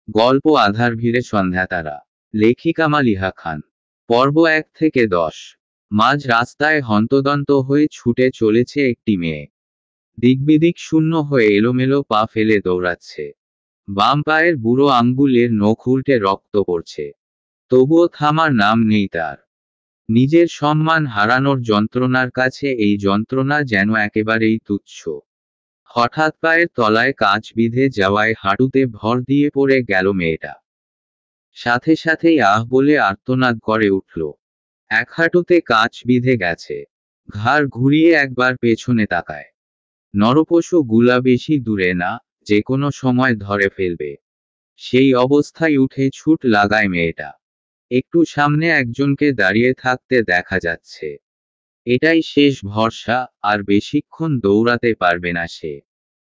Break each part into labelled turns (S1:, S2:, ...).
S1: গল্প আধার ভিড়ে সন্ধ্যাতারা। লেখিকা মালিহা খান। পর্ব 1 থেকে 10। মাঝ রাস্তায় হন্তদন্ত হয়ে ছুটে চলেছে একটি মেয়ে। দিকবিদিক শূন্য হয়ে এলোমেলো পা ফেলে দৌড়াচ্ছে। বাম পায়ের বুড়ো আঙ্গুলের নখ উল্টে রক্ত পড়ছে। তবুও থামার নাম নেই তার। নিজের সম্মান হারানোর যন্ত্রণার কাছে এই যন্ত্রণা যেন একেবারেই তুচ্ছ। হঠাৎ পায়ের তলায় কাঁচ বিঁধে যাওয়ায় হাঁটুতে ভর দিয়ে পড়ে গেল মেয়েটা। সাথে সাথেই আহ বলে আর্তনাদ করে উঠল। এক হাঁটুতে কাঁচ বিঁধে গেছে। ঘাড় ঘুরিয়ে একবার পেছনে তাকায়। নরপশু গুলা বেশি দূরে না, যে কোনো সময় ধরে ফেলবে। সেই অবস্থায় উঠে ছুট লাগায় মেয়েটা। একটু সামনে একজনকে দাঁড়িয়ে থাকতে দেখা যাচ্ছে। এটাই শেষ ভরসা, আর বেশিক্ষণ দৌড়াতে পারবে না সে।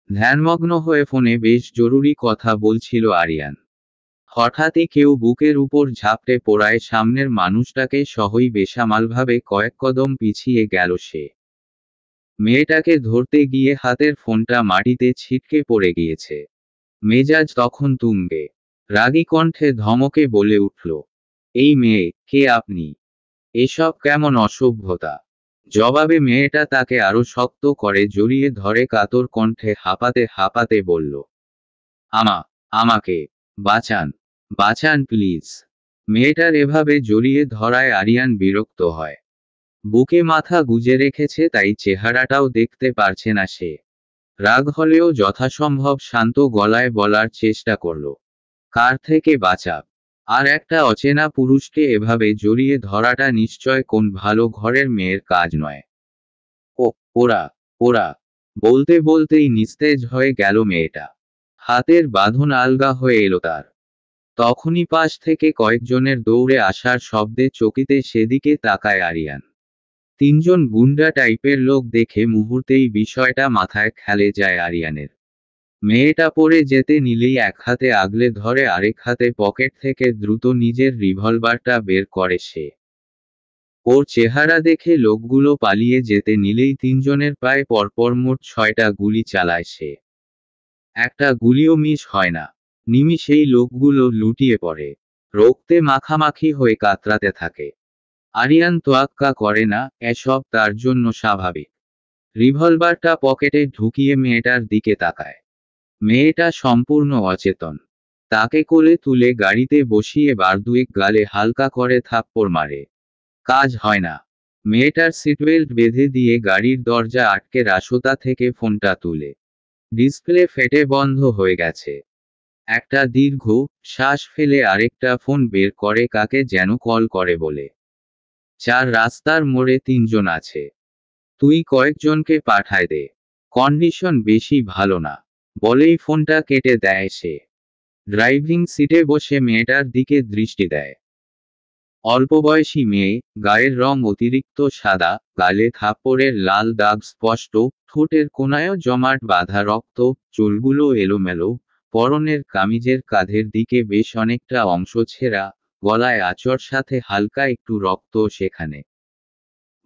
S1: ধ্যানমগ্ন হয়ে ফোনে বেশ জরুরি কথা বলছিল আরিয়ান। হঠাৎই কেউ বুকের উপর ঝাপটে পড়ায় সামনের মানুষটাকে সহই বেসামালভাবে কয়েক কদম পিছিয়ে গেল সে। মেয়েটাকে ধরতে গিয়ে হাতের ফোনটা মাটিতে ছিটকে পড়ে গিয়েছে। মেজাজ তখন তুঙ্গে। রাগী কণ্ঠে ধমকে বলে উঠল, এই মেয়ে, কে আপনি? এসব কেমন অসভ্যতা? জবাবে মেয়েটা তাকে আরো শক্ত করে জড়িয়ে ধরে কাতর কণ্ঠে হাঁপাতে হাঁপাতে বলল, আমাকে বাঁচান, বাঁচান প্লিজ। মেয়েটার এভাবে জড়িয়ে ধরায় আরিয়ান বিরক্ত হয়। বুকে মাথা গুজে রেখেছে তাই চেহারাটাও দেখতে পারছে না সে। রাগ হলেও যথাসম্ভব শান্ত গলায় বলার চেষ্টা করল, কার থেকে বাঁচাব? আর একটা অচেনা পুরুষকে এভাবে জড়িয়ে ধরাটা নিশ্চয় কোন ভালো ঘরের মেয়ের কাজ নয়। ও, ওরা ওরা বলতে বলতেই নিস্তেজ হয়ে গেল মেয়েটা। হাতের বাঁধন আলগা হয়ে এলো তার। তখনই পাশ থেকে কয়েকজনের দৌড়ে আসার শব্দে চকিতে সেদিকে তাকায় আরিয়ান। তিনজন গুন্ডা টাইপের লোক দেখে মুহূর্তেই বিষয়টা মাথায় খেলে যায় আরিয়ানের। মেয়েটা পড়ে যেতে নিলেই এক হাতে আগলে ধরে আরেক হাতে পকেট থেকে দ্রুত নিজের রিভলভারটা বের করে সে। ওর চেহারা দেখে লোকগুলো পালিয়ে যেতে নিলেই তিনজনের পায়ে পরপর মোট 6টা গুলি চালায় সে। একটা গুলিও মিস হয় না। নিমিষেই লোকগুলো লুটিয়ে পড়ে। রক্তে মাখামাখি হয়ে কাতরাতে থাকে। আরিয়ান তোয়াক্কা করে না, এসব তার জন্য স্বাভাবিক। রিভলভারটা পকেটে ঢুকিয়ে মেয়েটার দিকে তাকায়। মেয়েটা সম্পূর্ণ অচেতন। তাকে কোলে তুলে গাড়িতে বসিয়ে বার দুয়েক গালে হালকা করে থাপ্পড় মারে। কাজ হয় না। মেয়েটার সিটবেল্ট বেঁধে দিয়ে গাড়ির দরজা আটকে রাশোতা থেকে ফোনটা তুলে। ডিসপ্লে ফেটে বন্ধ হয়ে গেছে। একটা দীর্ঘ শ্বাস ফেলে আরেকটা ফোন বের করে কাকে যেন কল করে বলে, 4 রাস্তার মোড়ে 3 জন আছে। তুই কয়েকজনকে পাঠায় দে। কন্ডিশন বেশি ভালো না। বলেই ফোনটা কেটে দেয় সে। ড্রাইভিং সিটে বসে মেয়েটার দিকে দৃষ্টি দেয়। অল্পবয়সী মেয়ে, গায়ের রং অতিরিক্ত সাদা, গালে থাপ্পড়ের লাল দাগ স্পষ্ট, ঠোঁটের কোনায়ও জমাট বাঁধা রক্ত, চুলগুলো এলোমেলো, পরনের কামিজের কাঁধের দিকে বেশ অনেকটা অংশ ছেঁড়া, গলায় আঁচড় সাথে হালকা একটু রক্ত সেখানে।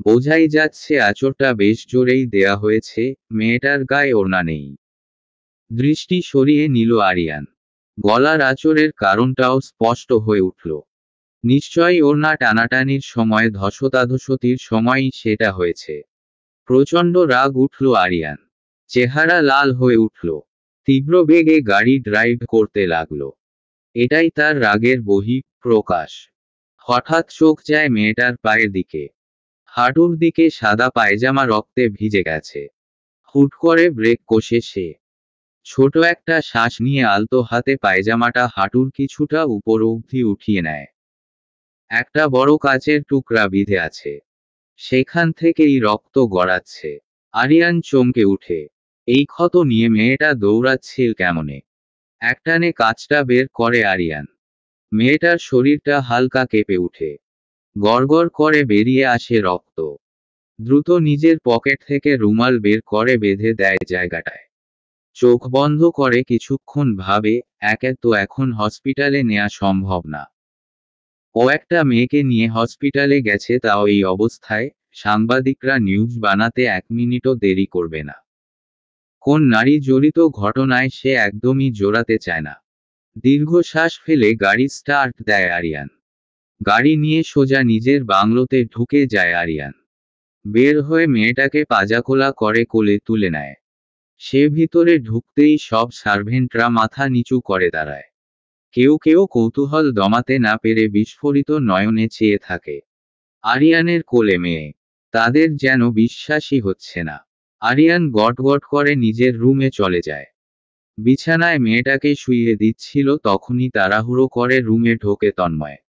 S1: বোঝাই যাচ্ছে আঁচড়টা বেশ জোরেই দেয়া হয়েছে, মেয়েটার গায়ে ওড়না নেই। দৃষ্টি সরিয়ে নিল আরিয়ান। গলার আঁচড়ের কারণটাও স্পষ্ট হয়ে উঠল। নিশ্চয়ই ওড়না টানাটানির সময় ধসতাধসতির সময়ই সেটা হয়েছে। প্রচণ্ড রাগ উঠল আরিয়ান। চেহারা লাল হয়ে উঠল। তীব্র বেগে গাড়ি ড্রাইভ করতে লাগল। এটাই তার রাগের বহিঃপ্রকাশ। হঠাৎ চোখ যায় মেয়েটার পায়ের দিকে। হাঁটুর দিকে সাদা পায়জামা রক্তে ভিজে গেছে। হুট করে ব্রেক কষে সে ছোট একটা শ্বাস নিয়ে আলতো হাতে পায়জামাটা হাঁটুর কিছুটা উপর অবধি উঠিয়ে নেয়। একটা বড় কাচের টুকরা বিঁধে আছে। সেখান থেকেই রক্ত গড়াচ্ছে। আরিয়ান চমকে উঠে। এই ক্ষত নিয়ে মেয়েটা দৌড়াচ্ছিল কেমনে? একটানে কাচটা বের করে আরিয়ান। মেয়েটার শরীরটা হালকা কেঁপে উঠে। গড়গড় করে বেরিয়ে আসে রক্ত। দ্রুত নিজের পকেট থেকে রুমাল বের করে বেঁধে দেয় জায়গাটায়। চোখ বন্ধ করে কিছুক্ষণ ভাবে, একে তো এখন হসপিটালে নেওয়া সম্ভব না। ও একটা মেয়েকে নিয়ে হসপিটালে গেছে, তাও এই অবস্থায়। সাংবাদিকরা নিউজ বানাতে 1 মিনিটও দেরি করবে না। কোন নারী জড়িত ঘটনায় সে একদমই জড়াতে চায় না। দীর্ঘশ্বাস ফেলে গাড়ি স্টার্ট দেয় আরিয়ান। গাড়ি নিয়ে সোজা নিজের বাংলোতে ঢুকে যায় আরিয়ান। বের হয়ে মেয়েটাকে পাজাখোলা করে কোলে তুলে নেয়। সে ভিতরে ঢুকতেই সব সার্ভেন্টরা মাথা নিচু করে দাঁড়ায়। কেউ কেউ কৌতূহল দমাতে না পেরে বিস্ফোরিত নয়নে চেয়ে থাকে। আরিয়ানের কোলে মেয়ে। তাদের যেন বিশ্বাসই হচ্ছে না। আরিয়ান গটগট করে নিজের রুমে চলে যায়। বিছানায় মেয়েটাকে শুইয়ে দিচ্ছিল তখনই তাড়াহুড়ো করে রুমে ঢোকে তন্ময়।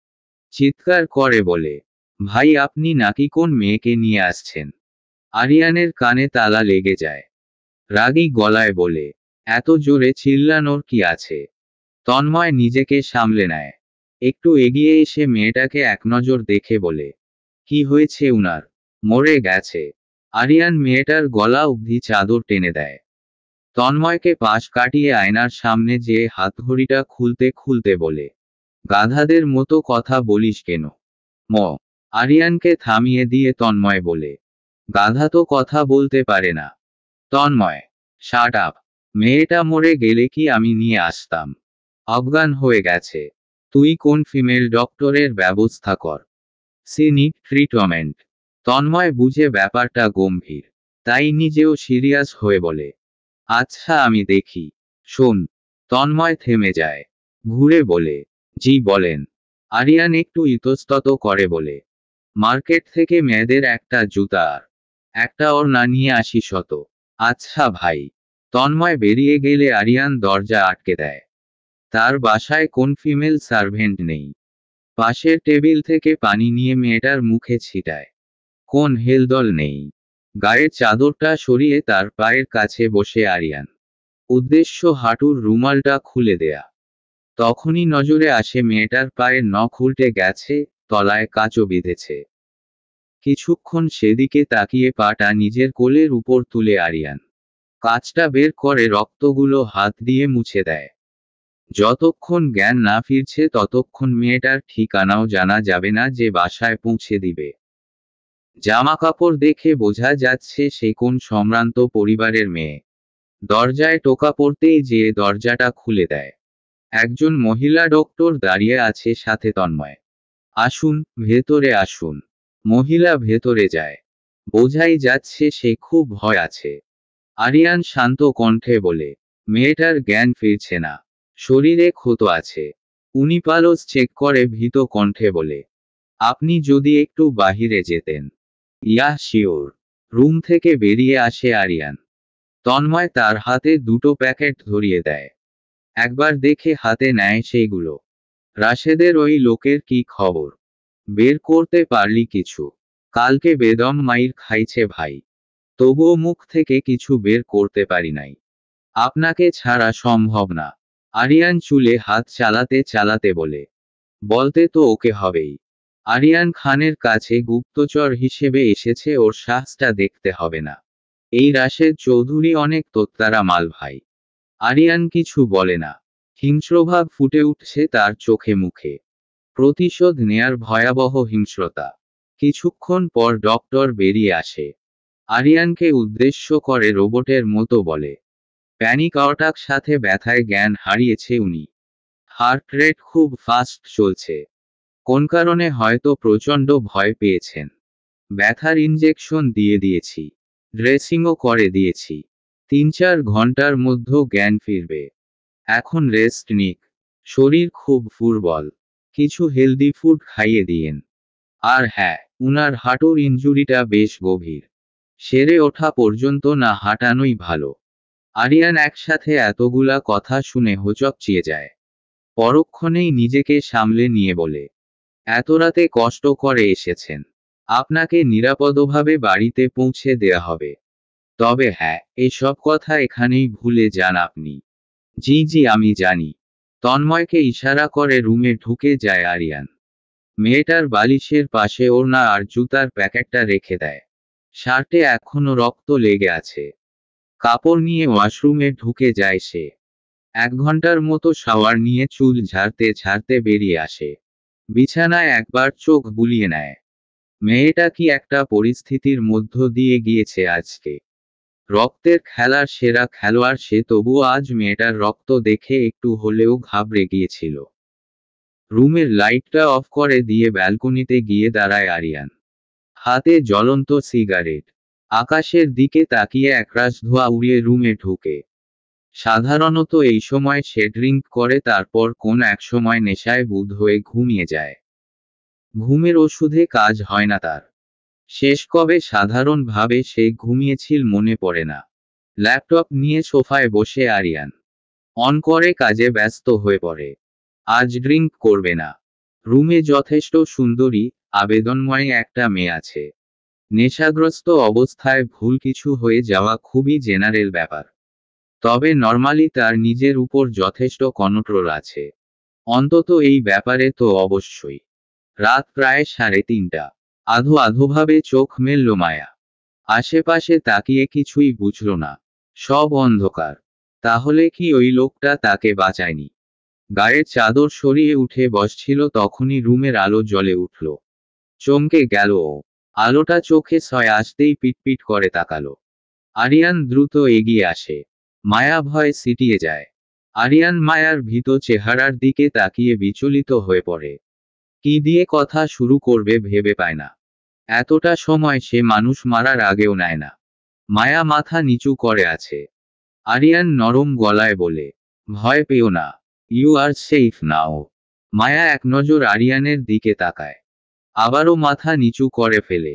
S1: চিৎকার করে বলে, ভাই আপনি নাকি কোন মেয়েকে নিয়ে আসছেন? আরিয়ানের কানে তালা লেগে যায়। রাগী গলায় বলে, এত জোরে চিল্লানোর কি আছে? তন্ময় নিজেকে সামলে নেয়। একটু এগিয়ে এসে মেয়েটাকে একনজর দেখে বলে, কি হয়েছে উনার? মরে গেছে। আরিয়ান মেয়েটার গলা অবধি চাদর টেনে দেয়। তন্ময়কে পাশ কাটিয়ে আয়নার সামনে যেয়ে হাতঘড়িটা খুলতে খুলতে বলে, গাধাদের মতো কথা বলিস কেন? ম আরিয়ানকে থামিয়ে দিয়ে তন্ময় বলে, গাধা তো কথা বলতে পারে না। Tanmoy, shut up. মেয়েটা মরে গেলে কি আমি নিয়ে আসতাম? অজ্ঞান হয়ে গেছে। তুই কোন ফিমেল ডক্টরের ব্যবস্থা কর। C need treatment. তন্ময় বুঝে ব্যাপারটা গম্ভীর, তাই নিজেও সিরিয়াস হয়ে বলে, আচ্ছা আমি দেখি। শোন। তন্ময় থেমে যায়। ঘুরে বলে, জি বলেন। আরিয়ান একটু ইতস্তত করে বলে, মার্কেট থেকে মেয়েদের একটা জুতা আর একটা ওড়না নিয়ে আসি শত। আচ্ছা ভাই। তন্ময় বেরিয়ে গেলে আরিয়ান দরজা আটকে দেয়। তার বাসায় কোন ফিমেল সার্ভেন্ট নেই। পাশের টেবিল থেকে পানি নিয়ে মেয়েটার মুখে ছিটায়। কোন হেলদল নেই। গায়ের চাদরটা সরিয়ে তার পায়ের কাছে বসে আরিয়ান। উদ্দেশ্য হাঁটুর রুমালটা খুলে দেয়া। তখনই নজরে আসে মেয়েটার পায়ের নখ উল্টে গেছে, তলায় কাচও বিঁধেছে। কিছুক্ষণ সেদিকে তাকিয়ে পাটা নিজের কোলের উপর তুলে আরিয়ান কাচটা বের করে রক্তগুলো হাত দিয়ে মুছে দেয়। যতক্ষণ জ্ঞান না ফিরছে ততক্ষণ মেয়েটার ঠিকানাও জানা যাবে না যে বাসায় পৌঁছে দিবে। জামাকাপড় দেখে বোঝা যাচ্ছে সে কোন সম্ভ্রান্ত পরিবারের মেয়ে। দরজায় টোকা পড়তেই যে দরজাটা খুলে দেয়। একজন মহিলা ডক্টর দাঁড়িয়ে আছে সাথে তন্ময়। আসুন, ভেতরে আসুন। মহিলা ভেতরে যায়। বোঝাই যাচ্ছে সে খুব ভয় আছে। আরিয়ান শান্ত কণ্ঠে বলে, মেয়েটার জ্ঞান ফিরছে না। শরীরে ক্ষত আছে। উনি পালস চেক করে ভীত কণ্ঠে বলে, আপনি যদি একটু বাহিরে যেতেন। Yeah sure. রুম থেকে বেরিয়ে আসে আরিয়ান। তন্ময় তার হাতে দুটো প্যাকেট ধরিয়ে দেয়। একবার দেখে হাতে নেয় সেইগুলো। রাশেদের ওই লোকের কি খবর? বের করতে পারলি কিছু? কালকে বেদম মাইর খাইছে ভাই। তবুও মুখ থেকে কিছু বের করতে পারি নাই। আপনাকে ছাড়া সম্ভব না। আরিয়ান চুলে হাত চালাতে চালাতে বলে, বলতে তো ওকে হবেই। আরিয়ান খানের কাছে গুপ্তচর হিসেবে এসেছে, ওর সাহসটা দেখতে হবে না। এই রাশেদ চৌধুরী অনেক তোত্তারা মাল ভাই। আরিয়ান কিছু বলে না। হিংস্রভাব ফুটে উঠছে তার চোখে মুখে। প্রতিশোধ নেয়ার ভয়াবহ হিংস্রতা। কিছুক্ষণ পর ডক্টর বেরিয়ে আসে। আরিয়ানকে উদ্দেশ্য করে রোবটের মতো বলে, প্যানিক অ্যাটাক সাথে ব্যথায় জ্ঞান হারিয়েছে উনি। হার্ট রেট খুব ফাস্ট চলছে। কোন কারণে হয়তো প্রচণ্ড ভয় পেয়েছেন। ব্যথার ইনজেকশন দিয়ে দিয়েছি। ড্রেসিংও করে দিয়েছি। 3-4 ঘন্টার মধ্যে জ্ঞান ফিরবে। এখন রেস্ট নিক। শরীর খুব দুর্বল। কিছু হেলদি ফুড খাইয়ে দিয়েন। আর হ্যাঁ, উনার হাঁটুর ইনজুরিটা বেশ গভীর। সেরে ওঠা পর্যন্ত না হাঁটানোই ভালো। আরিয়ান একসাথে এতগুলা কথা শুনে হোঁচটচিয়ে যায়। পরক্ষণেই নিজেকে সামলে নিয়ে বলে, এত রাতে কষ্ট করে এসেছেন। আপনাকে নিরাপদভাবে বাড়িতে পৌঁছে দেয়া হবে। তবে হ্যাঁ, এসব কথা এখানেই ভুলে যান আপনি। জি জি আমি জানি। তন্ময়কে ইশারা করে রুমে ঢুকে যায় আরিয়ান। মেয়েটার বালিশের পাশে ওড়না আর জুতার প্যাকেটটা রেখে দেয়। শার্টে এখনো রক্ত লেগে আছে। কাপড় নিয়ে ওয়াশরুমে ঢুকে যায় সে। 1 ঘন্টার মতো শাওয়ার নিয়ে চুল ঝাড়তে ঝাড়তে বেরিয়ে আসে। বিছানায় একবার চোখ বুলিয়ে নেয়। মেয়েটা কি একটা পরিস্থিতির মধ্য দিয়ে গিয়েছে আজকে। রক্তের খেলার সেরা খেলোয়াড় সে, তবুও আজ মেয়েটার রক্ত দেখে একটু হলেও ঘাবড়ে গিয়েছিল। রুমের লাইটটা অফ করে দিয়ে ব্যালকনিতে গিয়ে দাঁড়ায় আরিয়ান। হাতে জ্বলন্ত সিগারেট। আকাশের দিকে তাকিয়ে একরাশ ধোঁয়া উড়িয়ে রুমে ঢুকে। সাধারণত এই সময় সে ড্রিঙ্ক করে, তারপর কোন এক সময় নেশায় বুঁদ হয়ে ঘুমিয়ে যায়। ঘুমের ওষুধে কাজ হয় না তার। শেষ কবে সাধারণভাবে সে ঘুমিয়েছিল মনে পড়ে না। ল্যাপটপ নিয়ে সোফায় বসে আরিয়ান অন করে কাজে ব্যস্ত হয়ে পড়ে। আজ ড্রিঙ্ক করবে না। রুমে যথেষ্ট সুন্দরী, আবেদনময় একটা মেয়ে আছে। নেশাগ্রস্ত অবস্থায় ভুল কিছু হয়ে যাওয়া খুবই জেনারেল ব্যাপার। তবে নর্মালি তার নিজের উপর যথেষ্ট কন্ট্রোল আছে। অন্তত এই ব্যাপারে তো অবশ্যই। রাত প্রায় 3:30। আধোভাবে চোখ মেলল মায়া। আশেপাশে তাকিয়ে কিছুই বুঝল না। সব অন্ধকার। তাহলে কি ওই লোকটা তাকে বাঁচায়নি? গায়ের চাদর সরিয়ে উঠে বসছিল তখনই রুমের আলো জ্বলে উঠল। চমকে গেল ও। আলোটা চোখে ছয় আসতেই পিটপিট করে তাকালো। আরিয়ান দ্রুত এগিয়ে আসে। মায়া ভয়ে সিটিয়ে যায়। আরিয়ান মায়ার ভীত চেহারার দিকে তাকিয়ে বিচলিত হয়ে পড়ে। কি দিয়ে কথা শুরু করবে ভেবে পায় না। এতটা সময় সে মানুষ মারার আগেও নেয় না। মায়া মাথা নিচু করে আছে। আরিয়ান নরম গলায় বলে, ভয় পেও না। ইউ আর সেফ নাও। মায়া এক নজর আরিয়ানের দিকে তাকায়। আবারও মাথা নিচু করে ফেলে।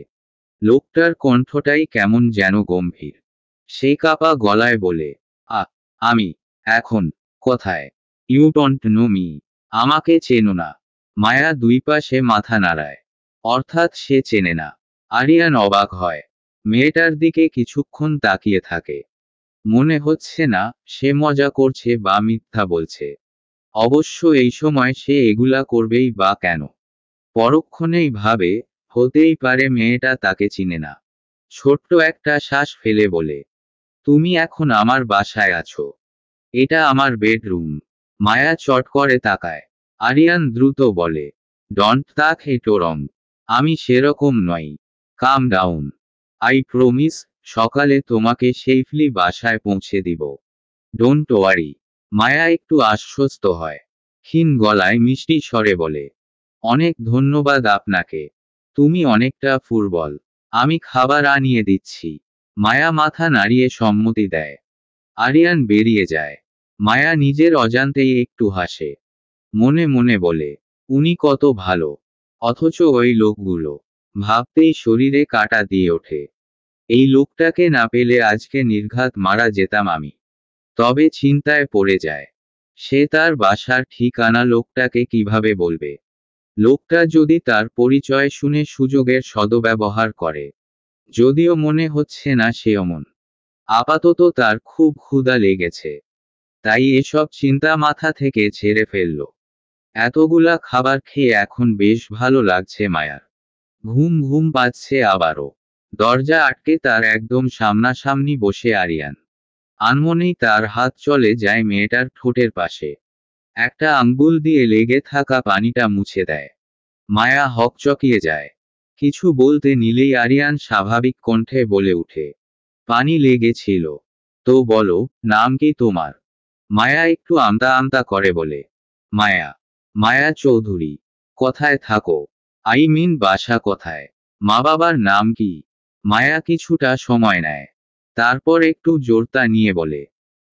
S1: লোকটার কণ্ঠটাই কেমন যেন গম্ভীর। সে কাপা গলায় বলে, আমি এখন কোথায়? You don't know me. আমাকে চেনো না। মায়া দুই পাশে মাথা নাড়ায়। অর্থাৎ সে চেনে না। আরিয়ান অবাক হয়। মেয়েটার দিকে কিছুক্ষণ তাকিয়ে থাকে। মনে হচ্ছে না সে মজা করছে বা মিথ্যা বলছে। অবশ্য এই সময় সে এগুলা করবেই বা কেন? পরক্ষণেই ভাবে, হতেই পারে মেয়েটা তাকে চিনে না। ছোট্ট একটা শ্বাস ফেলে বলে, তুমি এখন আমার বাসায় আছো। এটা আমার বেডরুম। মায়া চট করে তাকায়। আরিয়ান দ্রুত বলে, ডন্ট তাক ইট রং। আমি সেরকম নই। কাম ডাউন। আই প্রমিস, সকালে তোমাকে সেফলি বাসায় পৌঁছে দিব। Don't worry. মায়া একটু আশ্বস্ত হয়। ক্ষীণ গলায় মিষ্টি স্বরে বলে, অনেক ধন্যবাদ আপনাকে। তুমি অনেকটা ফুরবল। আমি খাবার আনিয়ে দিচ্ছি। মায়া মাথা নাড়িয়ে সম্মতি দেয়। আরিয়ান বেরিয়ে যায়। মায়া নিজের অজান্তেই একটু হাসে। মনে মনে বলে, উনি কত ভালো। অথচ ওই লোকগুলো। ভাবতেই শরীরে কাঁটা দিয়ে ওঠে। এই লোকটাকে না পেলে আজকে নির্ঘাত মারা যেতাম আমি। তবে চিন্তায় পড়ে যায়। সে তার বাসার ঠিকানা লোকটাকে কিভাবে বলবে? লোকটা যদি তার পরিচয় শুনে সুযোগের সদ্ব্যবহার করে। যদিও মনে হচ্ছে না সে অমন। আপাতত তার খুব ক্ষুধা লেগেছে। তাই এসব চিন্তা মাথা থেকে ঝেড়ে ফেলল। এতগুলা খাবার খেয়ে এখন বেশ ভালো লাগছে মায়ার। ঘুম ঘুম পাচ্ছে আবারও। দরজা আটকে তার একদম সামনাসামনি বসে আরিয়ান। আনমনেই তার হাত চলে যায় মেয়েটার ঠোঁটের পাশে। একটা আঙ্গুল দিয়ে লেগে থাকা পানিটা মুছে দেয়। মায়া হকচকিয়ে যায়। কিছু বলতে নিলেই আরিয়ান স্বাভাবিক কণ্ঠে বলে উঠে, পানি লেগেছিল। তো বলো, নাম কি তোমার? মায়া একটু আমতা আমতা করে বলে, মায়া। মায়া চৌধুরী। কোথায় থাকো? আই মিন বাসা কোথায়? মা বাবার নাম কি? মায়া কিছুটা সময় নেয়। তারপর একটু জোরতা নিয়ে বলে,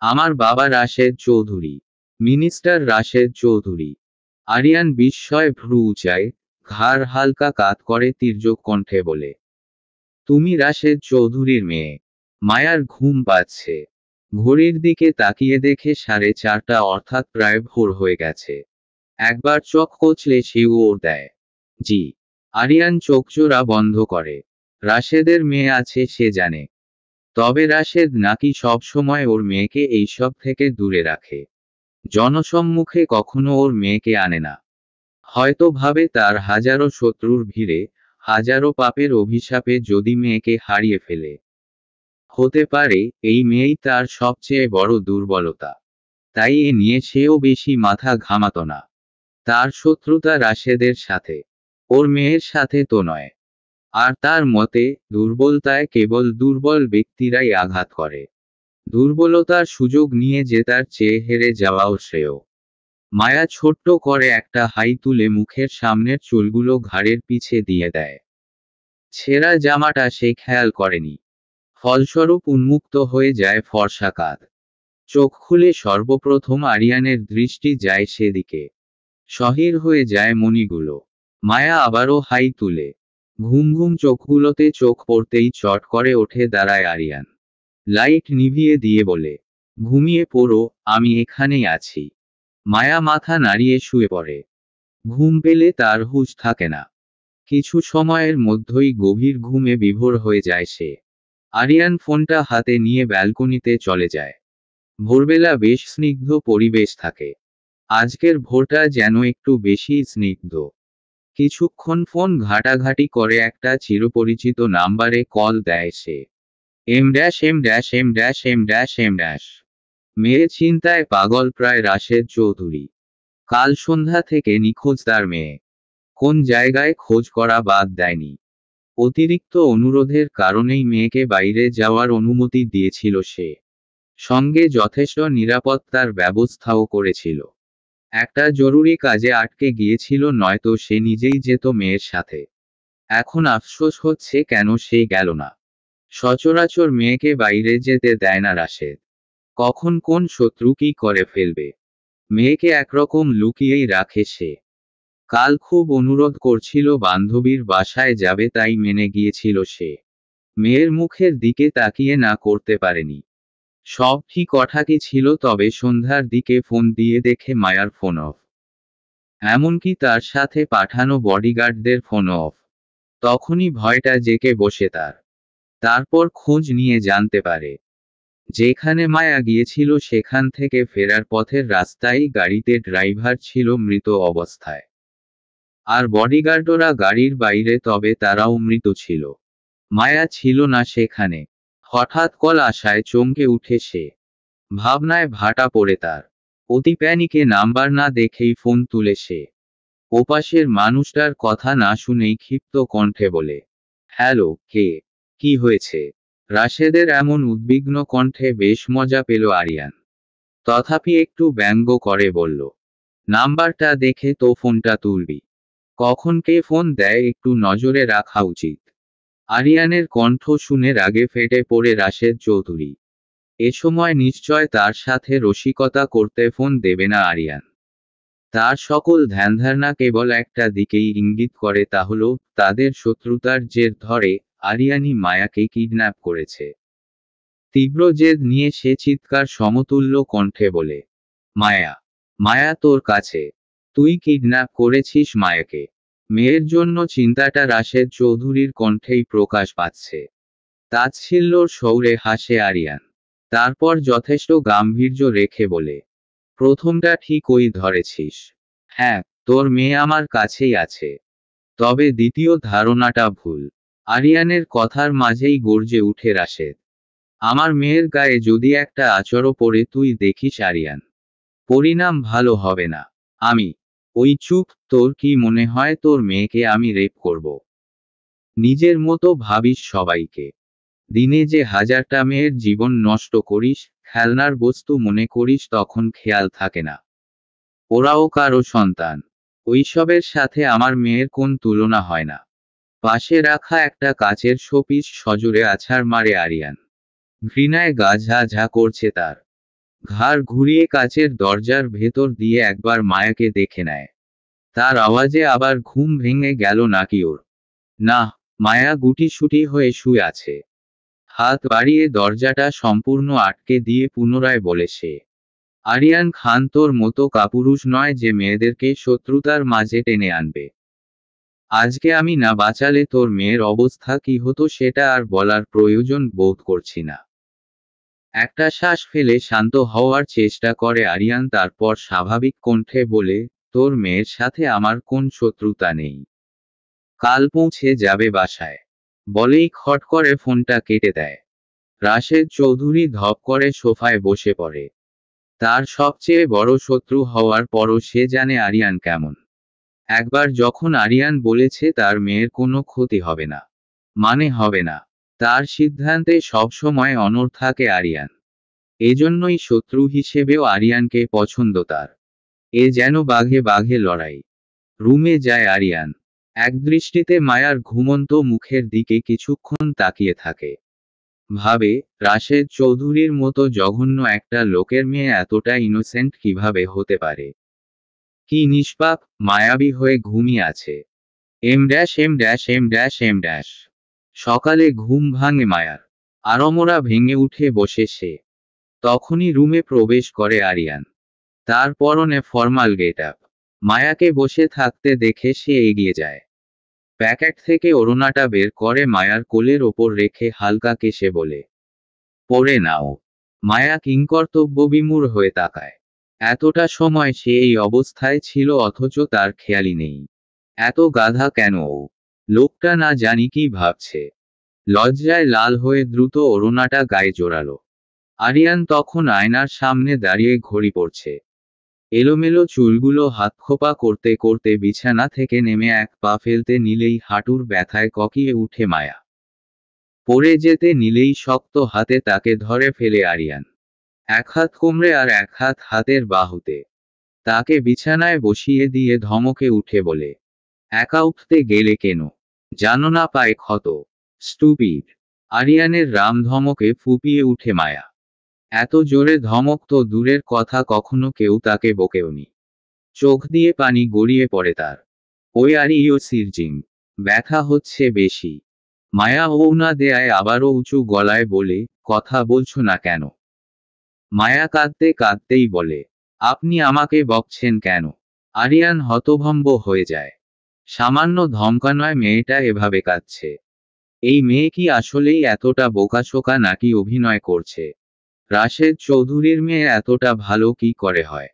S1: আমার বাবা রাশেদ চৌধুরী। মিনিস্টার রাশেদ চৌধুরী। আরিয়ান বিস্ময়ে ভ্রু উঁচায়, ঘাড় হালকা কাত করে তির্যক কণ্ঠে বলে, তুমি রাশেদ চৌধুরীর মেয়ে? মায়ার ঘুম পাচ্ছে। ঘড়ির দিকে তাকিয়ে দেখে 4:30 অর্থাৎ প্রায় ভোর হয়ে গেছে। একবার চোখ কচলে সে উড় দেয়। জি। আরিয়ান চোখজোড়া বন্ধ করে। রাশেদের মেয়ে আছে সে জানে। তবে রাশেদ নাকি সব সময় ওর মেয়েকে এইসব থেকে দূরে রাখে। জনসম্মুখে কখনো ওর মেয়েকে আনে না। হয়তো ভাবে তার হাজারো শত্রুর ভিড়ে, হাজারো পাপের অভিশাপে যদি মেয়েকে হারিয়ে ফেলে। হতে পারে এই মেয়েই তার সবচেয়ে বড় দুর্বলতা। তাই এ নিয়ে সেও বেশি মাথা ঘামাত না। তার শত্রুতা রাশেদের সাথে, ওর মেয়ের সাথে তো নয়। আর তার মতে দুর্বলতায় কেবল দুর্বল ব্যক্তিরাই আঘাত করে। দুর্বলতার সুযোগ নিয়ে জেতার চেয়ে হেরে যাওয়াও শ্রেয়। মায়া ছোট্ট করে একটা হাই তুলে মুখের সামনের চুলগুলো ঘাড়ের পিছে দিয়ে দেয়। ছেঁড়া জামাটা সে খেয়াল করেনি। ফলস্বরূপ উন্মুক্ত হয়ে যায় ফর্সা কাঁধ। চোখ খুলে সর্বপ্রথম আরিয়ানের দৃষ্টি যায় সেদিকে। শহির হয়ে যায় মণিগুলো। মায়া আবারও হাই তুলে। ঘুম ঘুম চোখগুলোতে চোখ পড়তেই চট করে ওঠে দাঁড়ায় আরিয়ান। লাইট নিভিয়ে দিয়ে বলে, ঘুমিয়ে পড়ো, আমি এখানেই আছি। মায়া মাথা নাড়িয়ে শুয়ে পড়ে। ঘুম পেলে তার হুঁশ থাকে না। কিছু সময়ের মধ্যেই গভীর ঘুমে বিভোর হয়ে যায় সে। আরিয়ান ফোনটা হাতে নিয়ে ব্যালকনিতে চলে যায়। ভোরবেলা বেশ স্নিগ্ধ পরিবেশ থাকে। আজকের ভোরটা যেন একটু বেশি স্নিগ্ধ। কিছুক্ষণ ফোন ঘাটাঘাটি করে একটা চিরপরিচিত নাম্বারে কল দেয় সে। M-M-M-M-M-M। মেয়ে চিন্তায় পাগল প্রায় রাশেদ চৌধুরী। কাল সন্ধ্যা থেকে নিখোঁজ তার মেয়ে। কোন জায়গায় খোঁজ করা বাদ দেয়নি। অতিরিক্ত অনুরোধের কারণেই মেয়েকে বাইরে যাওয়ার অনুমতি দিয়েছিল সে। সঙ্গে যথেষ্ট নিরাপত্তার ব্যবস্থাও করেছিল। একটা জরুরি কাজে আটকে গিয়েছিল, নয়তো সে নিজেই যেত মেয়ের সাথে। এখন আফসোস হচ্ছে কেন সে গেল না। সচরাচর মেয়েকে বাইরে যেতে দেয় না রাশেদ। কখন কোন শত্রু কি করে ফেলবে। মেয়েকে একরকম লুকিয়েই রাখে সে। কাল খুব অনুরোধ করছিল বান্ধবীর বাসায় যাবে, তাই মেনে গিয়েছিল সে। মেয়ের মুখের দিকে তাকিয়ে না করতে পারেনি। সব ঠিক কি ছিল, তবে সন্ধ্যার দিকে ফোন দিয়ে দেখে মায়ার ফোন অফ। এমনকি তার সাথে পাঠানো বডিগার্ডদের ফোন অফ। তখনই ভয়টা জেঁকে বসে তার। তারপর খোঁজ নিয়ে জানতে পারে, যেখানে মায়া গিয়েছিল সেখান থেকে ফেরার পথের রাস্তায় গাড়িতে ড্রাইভার ছিল মৃত অবস্থায়। আর বডিগার্ডরা গাড়ির বাইরে, তবে তারাও মৃত ছিল। মায়া ছিল না সেখানে। হঠাৎ কল আসায় চমকে উঠে সে। ভাবনায় ভাটা পড়ে তার। অতি প্যানিকে নাম্বার না দেখেই ফোন তুলে সে। ওপাশের মানুষটার কথা না শুনেই ক্ষিপ্ত কণ্ঠে বলে, হ্যালো, কে? কি হয়েছে? রাশেদের এমন উদ্বিগ্ন কণ্ঠে বেশ মজা পেল আরিয়ান। তথাপি একটু ব্যঙ্গ করে বলল, নাম্বারটা দেখে তো ফোনটা তুলবি। কখন কে ফোন দেয় একটু নজরে রাখা উচিত। আরিয়ানের কণ্ঠ শুনে রাগে ফেটে পড়ে রাশেদ চৌধুরী। এ সময় নিশ্চয় তার সাথে রসিকতা করতে ফোন দেবে না আরিয়ান। তার সকল ধ্যানধারণা কেবল একটা দিকেই ইঙ্গিত করে, তা হল তাদের শত্রুতার জের ধরে আরিয়ানই মায়াকে কিডন্যাপ করেছে। তীব্র জেদ নিয়ে সে চিৎকার সমতুল্য কণ্ঠে বলে, মায়া, মায়া তোর কাছে। তুই কিডন্যাপ করেছিস মায়াকে। মেয়ের জন্য চিন্তাটা রাশেদ চৌধুরীর কণ্ঠেই প্রকাশ পাচ্ছে। তাচ্ছিল্যর সৌরে হাসে আরিয়ান। তারপর যথেষ্ট গাম্ভীর্য রেখে বলে, প্রথমটা ঠিকই ধরেছিস। হ্যাঁ, তোর মেয়ে আমার কাছেই আছে। তবে দ্বিতীয় ধারণাটা ভুল। আরিয়ানের কথার মাঝেই গর্জে উঠে রাশেদ। আমার মেয়ের গায়ে যদি একটা আচরও পড়ে তুই দেখিস আরিয়ান, পরিণাম ভালো হবে না। আমি ওই চুপ, তোর কি মনে হয় তোর মেয়েকে আমি রেপ করব? নিজের মতো ভাবিস সবাইকে। দিনে যে হাজারটা মেয়ের জীবন নষ্ট করিস, খেলনার বস্তু মনে করিস, তখন খেয়াল থাকে না ওরাও কারো সন্তান। ওইসবের সাথে আমার মেয়ের কোন তুলনা হয় না। পাশে রাখা একটা কাচের শোপিস সজোরে আছাড় মারে আরিয়ান। ঘৃণায় গা ঝা ঝা করছে তার। ঘাড় ঘুরিয়ে কাচের দরজার ভেতর দিয়ে একবার মায়াকে দেখে নেয়। তার আওয়াজে আবার ঘুম ভেঙে গেল নাকি ওর? না, মায়া গুটিসুটি হয়ে শুয়ে আছে। হাত বাড়িয়ে দরজাটা সম্পূর্ণ আটকে দিয়ে পুনরায় বলে সে, আরিয়ান খান তোর মতো কাপুরুষ নয় যে মেয়েদেরকে শত্রুতার মাঝে টেনে আনবে। আজকে আমি না বাঁচালে তোর মেয়ের অবস্থা কি হতো সেটা আর বলার প্রয়োজন বোধ করছি না। একটা শ্বাস ফেলে শান্ত হওয়ার চেষ্টা করে আরিয়ান, তারপর স্বাভাবিক কণ্ঠে বলে, তোর মেয়ের সাথে আমার কোন শত্রুতা নেই। কাল পৌঁছে যাবে বাসায়। বলেই খট করে ফোনটা কেটে দেয়। রাশেদ চৌধুরী ধপ করে সোফায় বসে পড়ে। তার সবচেয়ে বড় শত্রু হওয়ার পরও সে জানে আরিয়ান কেমন। একবার যখন আরিয়ান বলেছে তার মেয়ের কোনো ক্ষতি হবে না, মানে হবে না। তার সিদ্ধান্তে সবসময় অনড় থাকে আরিয়ান। এজন্যই শত্রু হিসেবেও আরিয়ানকে পছন্দ তার। এ যেন বাঘে বাঘে লড়াই। রুমে যায় আরিয়ান। একদৃষ্টিতে মায়ার ঘুমন্ত মুখের দিকে কিছুক্ষণ তাকিয়ে থাকে। ভাবে, রাশেদ চৌধুরীর মতো জঘন্য একটা লোকের মেয়ে এতটা ইনোসেন্ট কিভাবে হতে পারে। কি নিষ্পাপ, মায়াবী হয়ে ঘুমিয়ে আছে। এম। সকালে ঘুম ভাঙে মায়ার। আড়মোড়া ভেঙে উঠে বসে সে। তখনই রুমে প্রবেশ করে আরিয়ান। তার পরনে ফর্মাল গেটআপ। মায়াকে বসে থাকতে দেখে সে এগিয়ে যায়। প্যাকেট থেকে ওড়নাটা বের করে মায়ার কোলের ওপর রেখে হালকা কেশে বলে, পরে নাও। মায়া কিংকর্তব্যবিমূঢ় হয়ে তাকায়। এতটা সময় সে এই অবস্থায় ছিল অথচ তার খেয়ালই নেই। এত গাধা কেন ও? লোকটা না জানি কি ভাবছে। লজ্জায় লাল হয়ে দ্রুত ওড়নাটা গায়ে জোরালো। আরিয়ান তখন আয়নার সামনে দাঁড়িয়ে ঘড়ি পড়ছে। এলোমেলো চুলগুলো হাতখোপা করতে করতে বিছানা থেকে নেমে এক পা ফেলতে নিলেই হাঁটুর ব্যথায় ককিয়ে উঠে মায়া। পড়ে যেতে নিলেই শক্ত হাতে তাকে ধরে ফেলে আরিয়ান। এক হাত কোমরে আর এক হাত হাতের বাহুতে। তাকে বিছানায় বসিয়ে দিয়ে ধমকে উঠে বলে, একা উঠতে গেলে কেন? জানো না পায়ে ক্ষত? স্টুপিড। আরিয়ানের রাম ধমকে ফুপিয়ে উঠে মায়া। এত জোরে ধমক তো দূরের কথা, কখনো কেউ তাকে বকেওনি। চোখ দিয়ে পানি গড়িয়ে পড়ে তার। ওই আরিও সিরজিম। ব্যথা হচ্ছে বেশি। মায়া ওড়না দেয়ায় আবারও উঁচু গলায় বলে, কথা বলছো না কেন? মায়া কাঁদতে কাঁদতেই বলে, আপনি আমাকে বকছেন কেন? আরিয়ান হতভম্ব হয়ে যায়। সামান্য ধমকানোয় মেয়েটা এভাবে কাঁদছে। এই মেয়ে কি আসলেই এতটা বোকাশোকা নাকি অভিনয় করছে? রাশেদ চৌধুরীর মেয়ে এতটা ভালো কি করে হয়?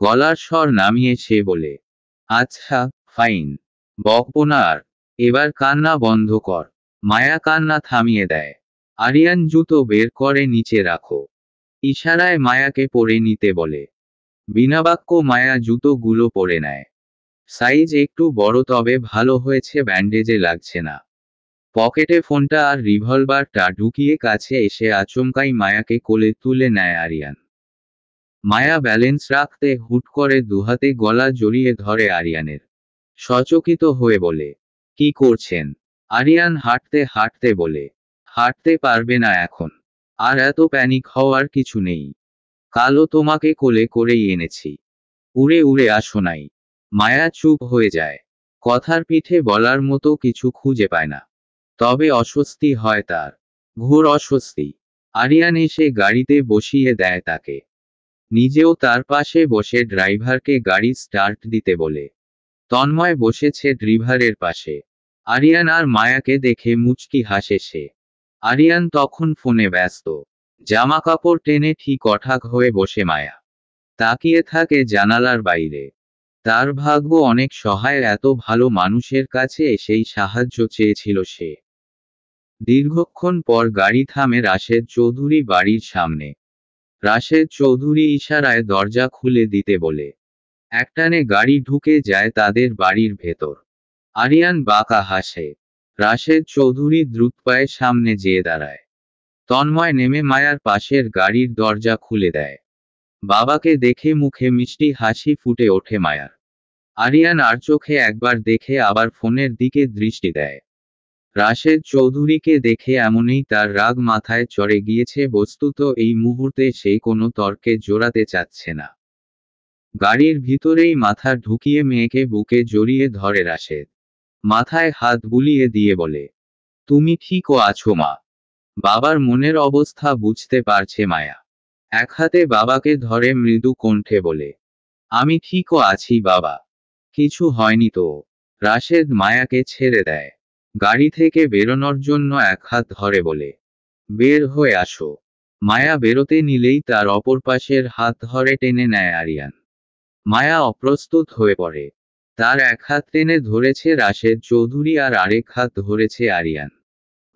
S1: গলার স্বর নামিয়ে সে বলে, আচ্ছা, ফাইন। বকবো না আর। এবার কান্না বন্ধ কর। মায়া কান্না থামিয়ে দেয়। আরিয়ান জুতো বের করে নিচে রাখো। ইশারায় মায়াকে পরে নিতে বলে। বিনা বাক্য মায়া জুতোগুলো পরে নেয়। সাইজ একটু বড়, তবে ভালো হয়েছে, ব্যান্ডেজে লাগছে না। পকেটে ফোনটা আর রিভলভারটা ঢুকিয়ে কাছে এসে আচমকাই মায়াকে কোলে তুলে নেয় আরিয়ান। মায়া ব্যালেন্স রাখতে হুট করে দুহাতে গলা জড়িয়ে ধরে আরিয়ানের। সচকিত হয়ে বলে, কি করছেন? আরিয়ান হাঁটতে হাঁটতে বলে, হাঁটতে পারবে না এখন। আর এত প্যানিক হওয়ার কিছু নেই। কালও তোমাকে কোলে করেই এনেছি। উড়ে উড়ে আসো নাই। মায়া চুপ হয়ে যায়। কথার পিঠে বলার মতো কিছু খুঁজে পায় না। তবে অস্বস্তি হয় তার। ঘোর অস্বস্তি। আরিয়ান এসে গাড়িতে বসিয়ে দেয় তাকে। নিজেও তার পাশে বসে ড্রাইভারকে গাড়ি স্টার্ট দিতে বলে। তন্ময় বসেছে ড্রাইভারের পাশে। আরিয়ান আর মায়াকে দেখে মুচকি হাসে সে। আরিয়ান তখন ফোনে ব্যস্ত। জামাকাপড় টেনে ঠিক অঠাক হয়ে বসে মায়া। তাকিয়ে থাকে জানালার বাইরে। তার ভাগ্য অনেক সহায়, এত ভালো মানুষের কাছে এসেই সাহায্য চেয়েছিল সে। দীর্ঘক্ষণ পর গাড়ি থামে রাশেদ চৌধুরী বাড়ির সামনে। রাশেদ চৌধুরী ইশারায় দরজা খুলে দিতে বলে। একটানে গাড়ি ঢুকে যায় তাদের বাড়ির ভেতর। আরিয়ান বাঁকা হাসে। রাশেদ চৌধুরী দ্রুত পায়ে সামনে যেয়ে দাঁড়ায়। তন্ময় নেমে মায়ার পাশের গাড়ির দরজা খুলে দেয়। বাবাকে দেখে মুখে মিষ্টি হাসি ফুটে ওঠে মায়ার। আরিয়ান আর চোখে একবার দেখে আবার ফোনের দিকে দৃষ্টি দেয়। রাশেদ চৌধুরীকে দেখে এমনই তার রাগ মাথায় চড়ে গিয়েছে, বস্তুত এই মুহূর্তে সে কোনো তর্কে জোড়াতে চাচ্ছে না। গাড়ির ভিতরেই মাথা ঢুকিয়ে মেয়েকে বুকে জড়িয়ে ধরে রাশেদ। মাথায় হাত বুলিয়ে দিয়ে বলে, তুমি ঠিকও আছো মা? বাবার মনের অবস্থা বুঝতে পারছে মায়া। এক হাতে বাবাকে ধরে মৃদু কণ্ঠে বলে, আমি ঠিকও আছি বাবা। কিছু হয়নি তো? রাশেদ মায়াকে ছেড়ে দেয়। গাড়ি থেকে বেরোনোর জন্য এক হাত ধরে বলে, বের হয়ে আসো। মায়া বেরোতে নিলেই তার অপর পাশের হাত ধরে টেনে নেয় আরিয়ান। মায়া অপ্রস্তুত হয়ে পড়ে। তার এক হাত টেনে ধরেছে রাশেদ চৌধুরী আর আরেক হাত ধরেছে আরিয়ান।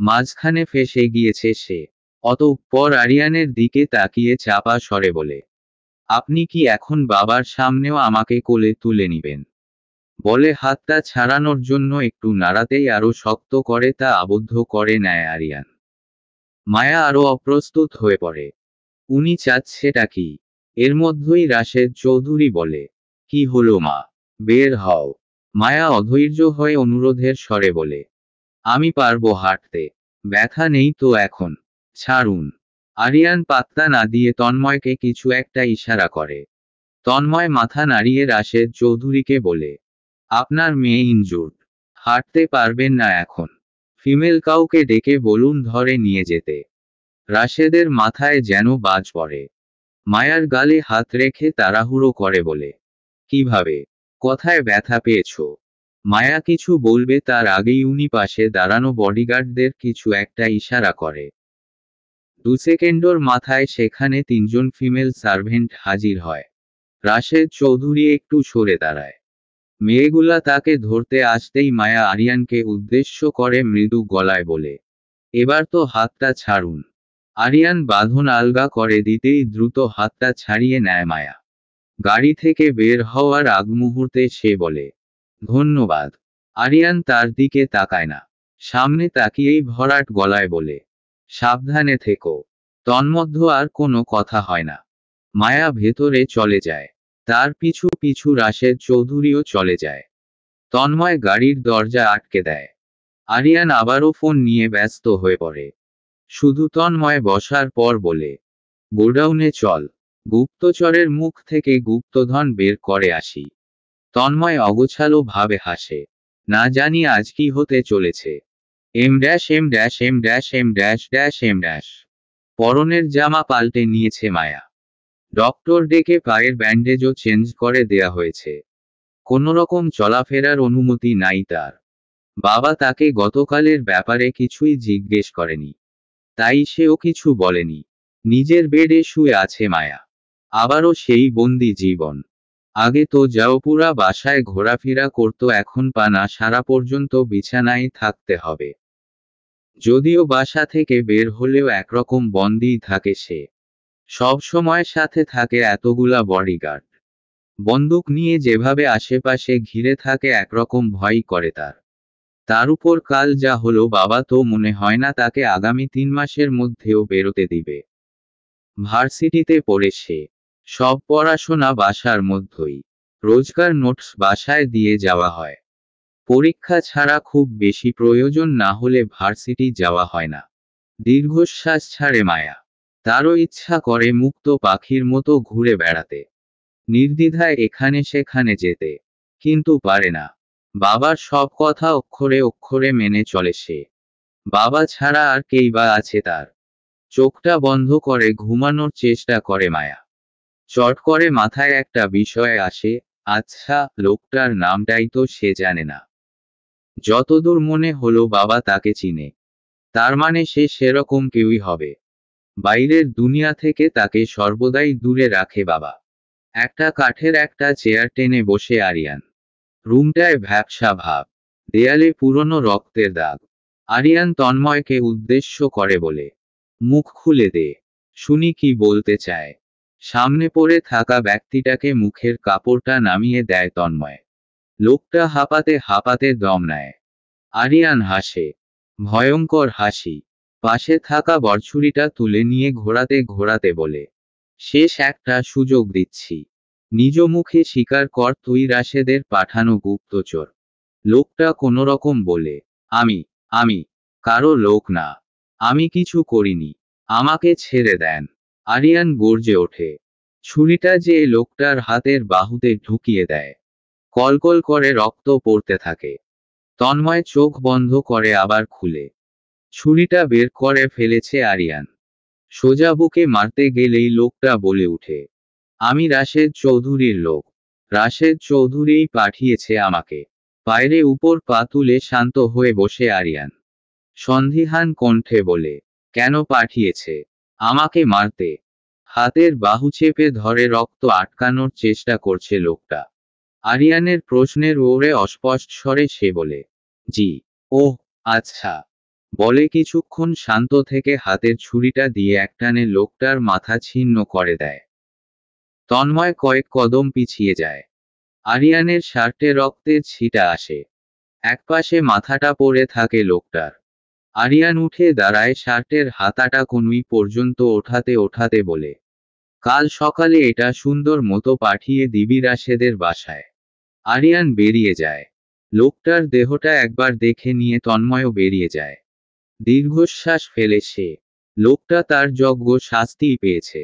S1: মাঝখানে ফেঁসে গিয়েছে সে। অতঃপর আরিয়ানের দিকে তাকিয়ে চাপা স্বরে বলে, আপনি কি এখন বাবার সামনেও আমাকে কোলে তুলে নিবেন? বলে হাতটা ছাড়ানোর জন্য একটু নাড়াতেই আরো শক্ত করে তা আবদ্ধ করে নেয় আরিয়ান। মায়া আরো অপ্রস্তুত হয়ে পড়ে। উনি চাচ্ছেটা কি? এর মধ্যেই রাশেদ চৌধুরী বলে, কি হলো মা? বের হও। মায়া অধৈর্য হয়ে অনুরোধের স্বরে বলে, আমি পারবো হাঁটতে। ব্যথা নেই তো এখন। ছাড়ুন। আরিয়ান পাত্তা না দিয়ে তন্ময়কে কিছু একটা ইশারা করে। তন্ময় মাথা নাড়িয়ে রাশেদ চৌধুরীকে বলে, আপনার মেয়ে ইনজুর্ড। হাঁটতে পারবেন না এখন। ফিমেল কাউকে ডেকে বলুন ধরে নিয়ে যেতে। রাশেদের মাথায় যেন বাজ পড়ে। মায়ার গালে হাত রেখে তাড়াহুড়ো করে বলে, কিভাবে? কোথায় ব্যথা পেয়েছো? মায়া কিছু বলবে তার আগেই উনি পাশে দাঁড়ানো বডিগার্ডদের কিছু একটা ইশারা করে। 2 সেকেন্ডর মাথায় সেখানে 3জন ফিমেল সার্ভেন্ট হাজির হয়। রাশেদ চৌধুরী একটু সরে দাঁড়ায়। মেয়েগুলা তাকে ধরতে আসতেই মায়া আরিয়ানকে উদ্দেশ্য করে মৃদু গলায় বলে, এবার তো হাতটা ছাড়ুন। আরিয়ান বাঁধন আলগা করে দিতেই দ্রুত হাতটা ছাড়িয়ে নেয় মায়া। গাড়ি থেকে বের হওয়ার আগ মুহূর্তে সে বলে, ধন্যবাদ। আরিয়ান তার দিকে তাকায় না। সামনে তাকিয়েই ভরাট গলায় বলে, সাবধানে থেকো। তন্মধ্য আর কোনো কথা হয় না। মায়া ভেতরে চলে যায়। তার পিছু পিছু রাশেদ চৌধুরীও চলে যায়। তন্ময় গাড়ির দরজা আটকে দেয়। আরিয়ান আবারও ফোন নিয়ে ব্যস্ত হয়ে পড়ে। শুধু তন্ময় বসার পর বলে, গোডাউনে চল। গুপ্তচরের মুখ থেকে গুপ্তধন বের করে আসি। তন্ময় অগোছালো ভাবে হাসে। না জানি আজ কি হতে চলেছে। Em dash em dash em dash em dash dash em dash. পরনের জামা পাল্টে নিয়েছে মায়া। ডক্টর ডেকে পায়ের ব্যান্ডেজও চেঞ্জ করে দেয়া হয়েছে। কোনোরকম চলাফেরার অনুমতি নাই তার। বাবা তাকে গতকালের ব্যাপারে কিছুই জিজ্ঞেস করেনি। তাই সেও কিছু বলেনি। নিজের বেডে শুয়ে আছে মায়া। আবারও সেই বন্দি জীবন। আগে তো যাও পুরা বাসায় ঘোরাফেরা করতো, এখন পানা সারা পর্যন্ত বিছানায় থাকতে হবে। যদিও বাসা থেকে বের হলেও একরকম বন্দিই থাকে সে। সব সময় সাথে থাকে এতগুলা বডিগার্ড। বন্দুক নিয়ে যেভাবে আশেপাশে ঘিরে থাকে একরকম ভয় করে তার। তার উপর কাল যা হলো, বাবা তো মনে হয় না তাকে আগামী 3 মাসের মধ্যেও বেরোতে দিবে। ভার্সিটিতে পড়ে সে। সব পড়াশোনা বাসার মধ্যেই। রোজকার নোটস বাসায় দিয়ে যাওয়া হয়। পরীক্ষা ছাড়া খুব বেশি প্রয়োজন না হলে ভার্সিটি যাওয়া হয় না। দীর্ঘশ্বাস ছাড়ে মায়া। তারও ইচ্ছা করে মুক্ত পাখির মতো ঘুরে বেড়াতে, নির্দ্বিধায় এখানে সেখানে যেতে। কিন্তু পারে না। বাবার সব কথা অক্ষরে অক্ষরে মেনে চলে সে। বাবা ছাড়া আর কেই বা আছে তার। চোখটা বন্ধ করে ঘুমানোর চেষ্টা করে মায়া। চট করে মাথায় একটা বিষয় আসে, আচ্ছা লোকটার নামটাই তো সে জানে না। যতদূর মনে হলো বাবা তাকে চিনে। তার মানে সে সেরকম কেউই হবে। বাইরের দুনিয়া থেকে তাকে সর্বদাই দূরে রাখে বাবা। একটা কাঠের একটা চেয়ার টেনে বসে আরিয়ান। রুমটায় ভ্যাপসা ভাব। দেয়ালে পুরনো রক্তের দাগ। আরিয়ান তন্ময়কে উদ্দেশ্য করে বলে, মুখ খুলে দে। শুনি কি বলতে চায়। সামনে পড়ে থাকা ব্যক্তিটাকে মুখের কাপড়টা নামিয়ে দেয় তন্ময়। লোকটা হাঁপাতে হাঁপাতে দম নেয়। আরিয়ান হাসে। ভয়ঙ্কর হাসি। পাশে থাকা বরছুরিটা তুলে নিয়ে ঘোরাতে ঘোরাতে বলে, শেষ একটা সুযোগ দিচ্ছি। নিজ মুখে স্বীকার কর তুই রাশেদের পাঠানো গুপ্তচর। লোকটা কোনোরকম বলে, আমি আমি কারো লোক না। আমি কিছু করিনি। আমাকে ছেড়ে দেন। আরিয়ান গর্জে ওঠে। ছুরিটা যে লোকটার হাতের বাহুতে ঢুকিয়ে দেয়। কলকল করে রক্ত পড়তে থাকে। তন্ময় চোখ বন্ধ করে আবার খুলে। ছুরিটা বের করে ফেলেছে আরিয়ান। সোজা বুকে মারতে গেলেই লোকটা বলে উঠে, আমি রাশেদ চৌধুরীর লোক। রাশেদ চৌধুরীই পাঠিয়েছে আমাকে। পায়ের উপর পা তুলে শান্ত হয়ে বসে আরিয়ান। সন্দিহান কণ্ঠে বলে, কেন পাঠিয়েছে? আমাকে মারতে? হাতের বাহু চেপে ধরে রক্ত আটকানোর চেষ্টা করছে লোকটা। আরিয়ানের প্রশ্নের ওরে অস্পষ্ট স্বরে সে বলে, জি। ওহ, আচ্ছা। বলে কিছুক্ষণ শান্ত থেকে হাতের ছুরিটা দিয়ে একটানে লোকটার মাথা ছিন্ন করে দেয়। তন্ময় কয়েক কদম পিছিয়ে যায়। আরিয়ানের শার্টে রক্তের ছিটা আসে। একপাশে মাথাটা পড়ে থাকে লোকটার। আরিয়ান উঠে দাঁড়ায়, শার্টের হাতাটা কনুই পর্যন্ত ওঠাতে ওঠাতে বলে, কাল সকালে এটা সুন্দর মতো পাঠিয়ে দিবি রাশেদের বাসায়। আরিয়ান বেরিয়ে যায়। লোকটার দেহটা একবার দেখে নিয়ে তন্ময়ও বেরিয়ে যায়। দীর্ঘশ্বাস ফেলে সে। লোকটা তার যোগ্য শাস্তিই পেয়েছে।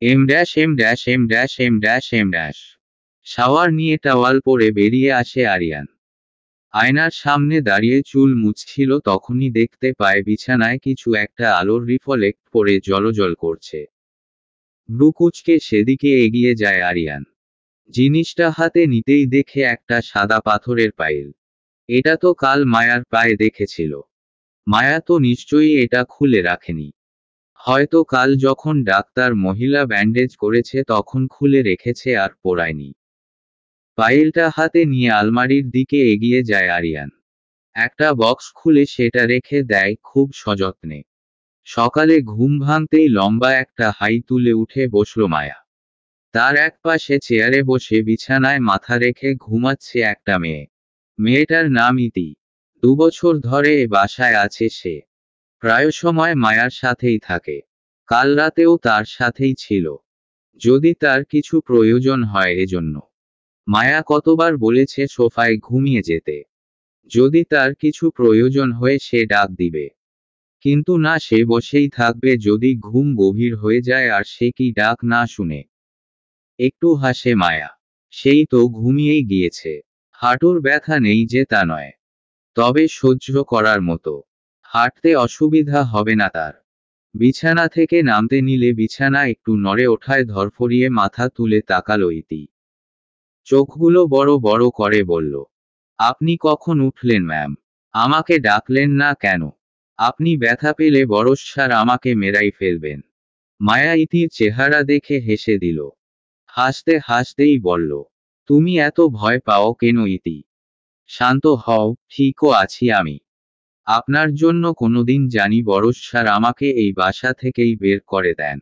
S1: এম। শাওয়ার নিয়ে টাওয়াল পরে বেরিয়ে আসে আরিয়ান। আয়নার সামনে দাঁড়িয়ে চুল মুছছিল, তখনই দেখতে পায় বিছানায় কিছু একটা আলোর রিফ্লেক্ট পড়ে জ্বলজ্বল করছে। ভ্রু কুঁচকে সেদিকে এগিয়ে যায় আরিয়ান। জিনিসটা হাতে নিতেই দেখে একটা সাদা পাথরের পাইল। এটা তো কাল মায়ার পায়ে দেখেছিল। মায়া তো নিশ্চয়ই এটা খুলে রাখেনি। হয়তো কাল যখন ডাক্তার মহিলা ব্যান্ডেজ করেছে তখন খুলে রেখেছে আর পরায়নি। পাইলটা হাতে নিয়ে আলমারির দিকে এগিয়ে যায় আরিয়ান। একটা বক্স খুলে সেটা রেখে দেয় খুব সযত্নে। সকালে ঘুম ভাঙতেই লম্বা একটা হাই তুলে উঠে বসল মায়া। তার একপাশে চেয়ারে বসে বিছানায় মাথা রেখে ঘুমাচ্ছে একটা মেয়ে। মেয়েটার নাম ইতি। 2 বছর ধরে এ বাসায় আছে সে। প্রায় সময় মায়ার সাথেই থাকে। কাল রাতেও তার সাথেই ছিল। যদি তার কিছু প্রয়োজন হয় এজন্য। মায়া কতবার বলেছে সোফায় ঘুমিয়ে যেতে। যদি তার কিছু প্রয়োজন হয়ে সে ডাক দিবে। কিন্তু না, সে বসেই থাকবে যদি ঘুম গভীর হয়ে যায় আর সে কি ডাক না শুনে। একটু হাসে মায়া। সেই তো ঘুমিয়েই গিয়েছে। হাঁটুর ব্যথা নেই যে তা নয়। তবে সহ্য করার মতো। হাঁটতে অসুবিধা হবে না তার। বিছানা থেকে নামতে নিলে বিছানা একটু নড়ে ওঠায় ধরফরিয়ে মাথা তুলে তাকালো ইতি। চোখগুলো বড় বড় করে বলল, আপনি কখন উঠলেন ম্যাম? আমাকে ডাকলেন না কেন? আপনি ব্যথা পেলে বড়স্যার আমাকে মেরাই ফেলবেন। মায়া ইতির চেহারা দেখে হেসে দিল। হাসতে হাসতেই বলল, তুমি এত ভয় পাও কেন ইতি? শান্ত হও, ঠিকও আছি আমি। আপনার জন্য কোনোদিন জানি বড়স্যার আমাকে এই বাসা থেকেই বের করে দেন।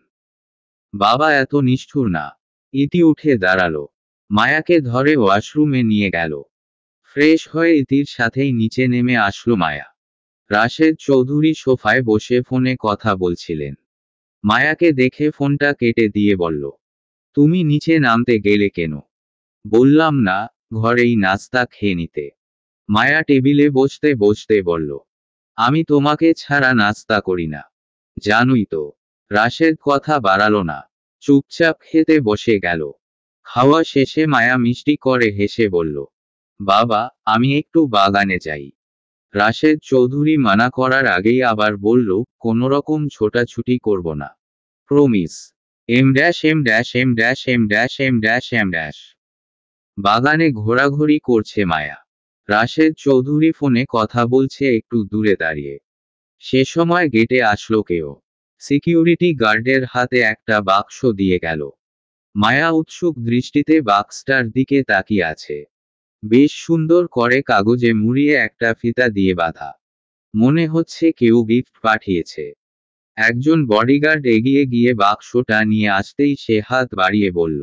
S1: বাবা এত নিষ্ঠুর না। ইতি উঠে দাঁড়ালো। মায়াকে ধরে ওয়াশরুমে নিয়ে গেল। ফ্রেশ হয়ে ইতির সাথেই নিচে নেমে আসলো মায়া। রাশেদ চৌধুরী সোফায় বসে ফোনে কথা বলছিলেন। মায়াকে দেখে ফোনটা কেটে দিয়ে বলল, তুমি নিচে নামতে গেলে কেন? বললাম না, ঘরেই নাস্তা খেয়ে নিতে। মায়া টেবিলে বসতে বসতে বলল, আমি তোমাকে ছাড়া নাস্তা করি না। জানোই তো। রাশেদ কথা বাড়ালো না। চুপচাপ খেতে বসে গেল। খাওয়া শেষে মায়া মিষ্টি করে হেসে বলল, বাবা, আমি একটু বাগানে যাই। রাশেদ চৌধুরী মানা করার আগেই আবার বলল, কোনোরকম ছোটাছুটি করব না। প্রমিস। এম। বাগানে ঘোরাঘুরি করছে মায়া। রাশেদ চৌধুরী ফোনে কথা বলছে একটু দূরে দাঁড়িয়ে। সে সময় গেটে আসলো কেউ। সিকিউরিটি গার্ডের হাতে একটা বাক্স দিয়ে গেল। মায়া উৎসুক দৃষ্টিতে বাক্সটার দিকে তাকিয়ে আছে। বেশ সুন্দর করে কাগজে মুড়িয়ে একটা ফিতা দিয়ে বাঁধা। মনে হচ্ছে কেউ গিফট পাঠিয়েছে। একজন বডিগার্ড এগিয়ে গিয়ে বাক্সটা নিয়ে আসতেই সে হাত বাড়িয়ে বলল,